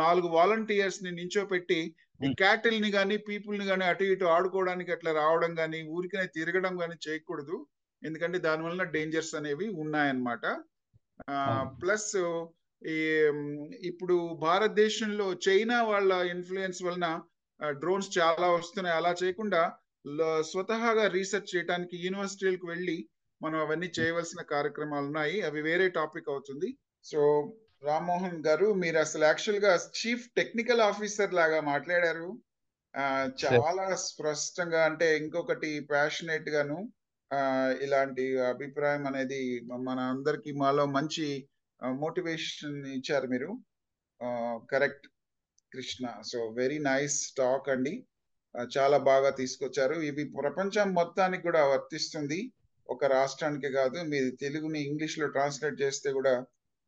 4 వాలంటీర్స్ ని నించోపెట్టి ఈ క్యాటిల్ ని కానీ పీపుల్ ని కానీ అటు ఇటు ఆడుకోవడానికి అట్లా రావడం కానీ ఊరికనే తిరగడం కానీ చేయకూడదు. ఎందుకంటే దాని వలన డేంజర్స్ అనేవి ఉన్నాయన్నమాట. ప్లస్ ఇప్పుడు భారతదేశంలో చైనా వాళ్ళ ఇన్ఫ్లుయెన్స్ వలన డ్రోన్స్ చాలా వస్తున్నాయి. అలా చేయకుండా స్వతహాగా రీసెర్చ్ చేయడానికి యూనివర్సిటీలకు వెళ్ళి మనం అవన్నీ చేయవలసిన కార్యక్రమాలు ఉన్నాయి. అవి వేరే టాపిక్ అవుతుంది. సో రామ్మోహన్ గారు, మీరు అసలు యాక్చువల్ గా చీఫ్ టెక్నికల్ ఆఫీసర్ లాగా మాట్లాడారు. చాలా స్పష్టంగా, అంటే ఇంకొకటి ప్యాషనేట్ గాను ఇలాంటి అభిప్రాయం అనేది మన అందరికి మాలో మంచి మోటివేషన్ ఇచ్చారు మీరు. Correct Krishna. So very nice talk అండి, చాలా బాగా తీసుకొచ్చారు. ఇవి ప్రపంచం మొత్తానికి కూడా వర్తిస్తుంది, ఒక రాష్ట్రానికి కాదు. మీరు తెలుగుని ఇంగ్లీష్ లో ట్రాన్స్లేట్ చేస్తే కూడా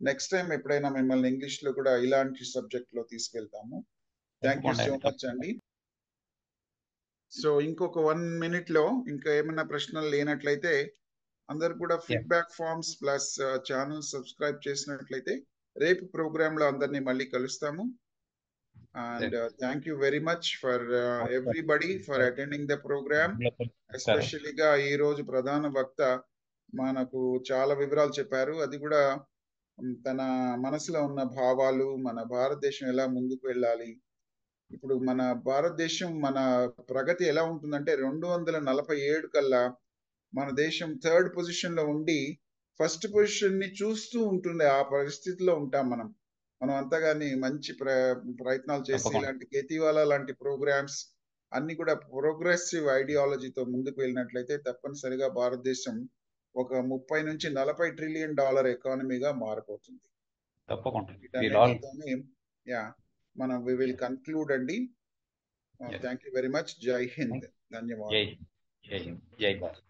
నెక్స్ట్ టైం ఎప్పుడైనా మిమ్మల్ని ఇంగ్లీష్ లో కూడా ఇలాంటి సబ్జెక్ట్ లో తీసుకెళ్తాము. థ్యాంక్ యూ సో మచ్ అండి. సో ఇంకొక 1 minute లో ఇంకా ఏమైనా ప్రశ్నలు లేనట్లయితే అందరు కూడా feedback forms plus channel subscribe చేసినట్లయితే రేపు ప్రోగ్రామ్ లో అందరినీ మళ్ళీ కలుస్తాము. And thank you very much for everybody for attending the programme. ఎస్పెషలీగా ఈ రోజు ప్రధాన వక్త మనకు చాలా వివరాలు చెప్పారు. అది కూడా తన మనసులో ఉన్న భావాలు, మన భారతదేశం ఎలా ముందుకు వెళ్ళాలి, ఇప్పుడు మన భారతదేశం మన ప్రగతి ఎలా ఉంటుందంటే 247 కల్లా మన దేశం 3rd పొజిషన్ లో ఉండి ఫస్ట్ పొజిషన్ ని చూస్తూ ఉంటుంది. ఆ పరిస్థితిలో ఉంటాం మనం అంతగాని మంచి ప్రయత్నాలు చేసి ఇలాంటి కేతివాలా లాంటి ప్రోగ్రామ్స్ అన్ని కూడా ప్రోగ్రెసివ్ ఐడియాలజీతో ముందుకు వెళ్ళినట్లయితే తప్పనిసరిగా భారతదేశం ఒక 30 నుంచి 40 ట్రిలియన్ డాలర్ ఎకానమీగా మారిపోతుంది. తప్పకుండా మనం వి విల్ కన్క్లూడ్ అండి. Thank you very much. జై హింద్. ధన్యవాదాలు. జై హింద్. జై భారత్.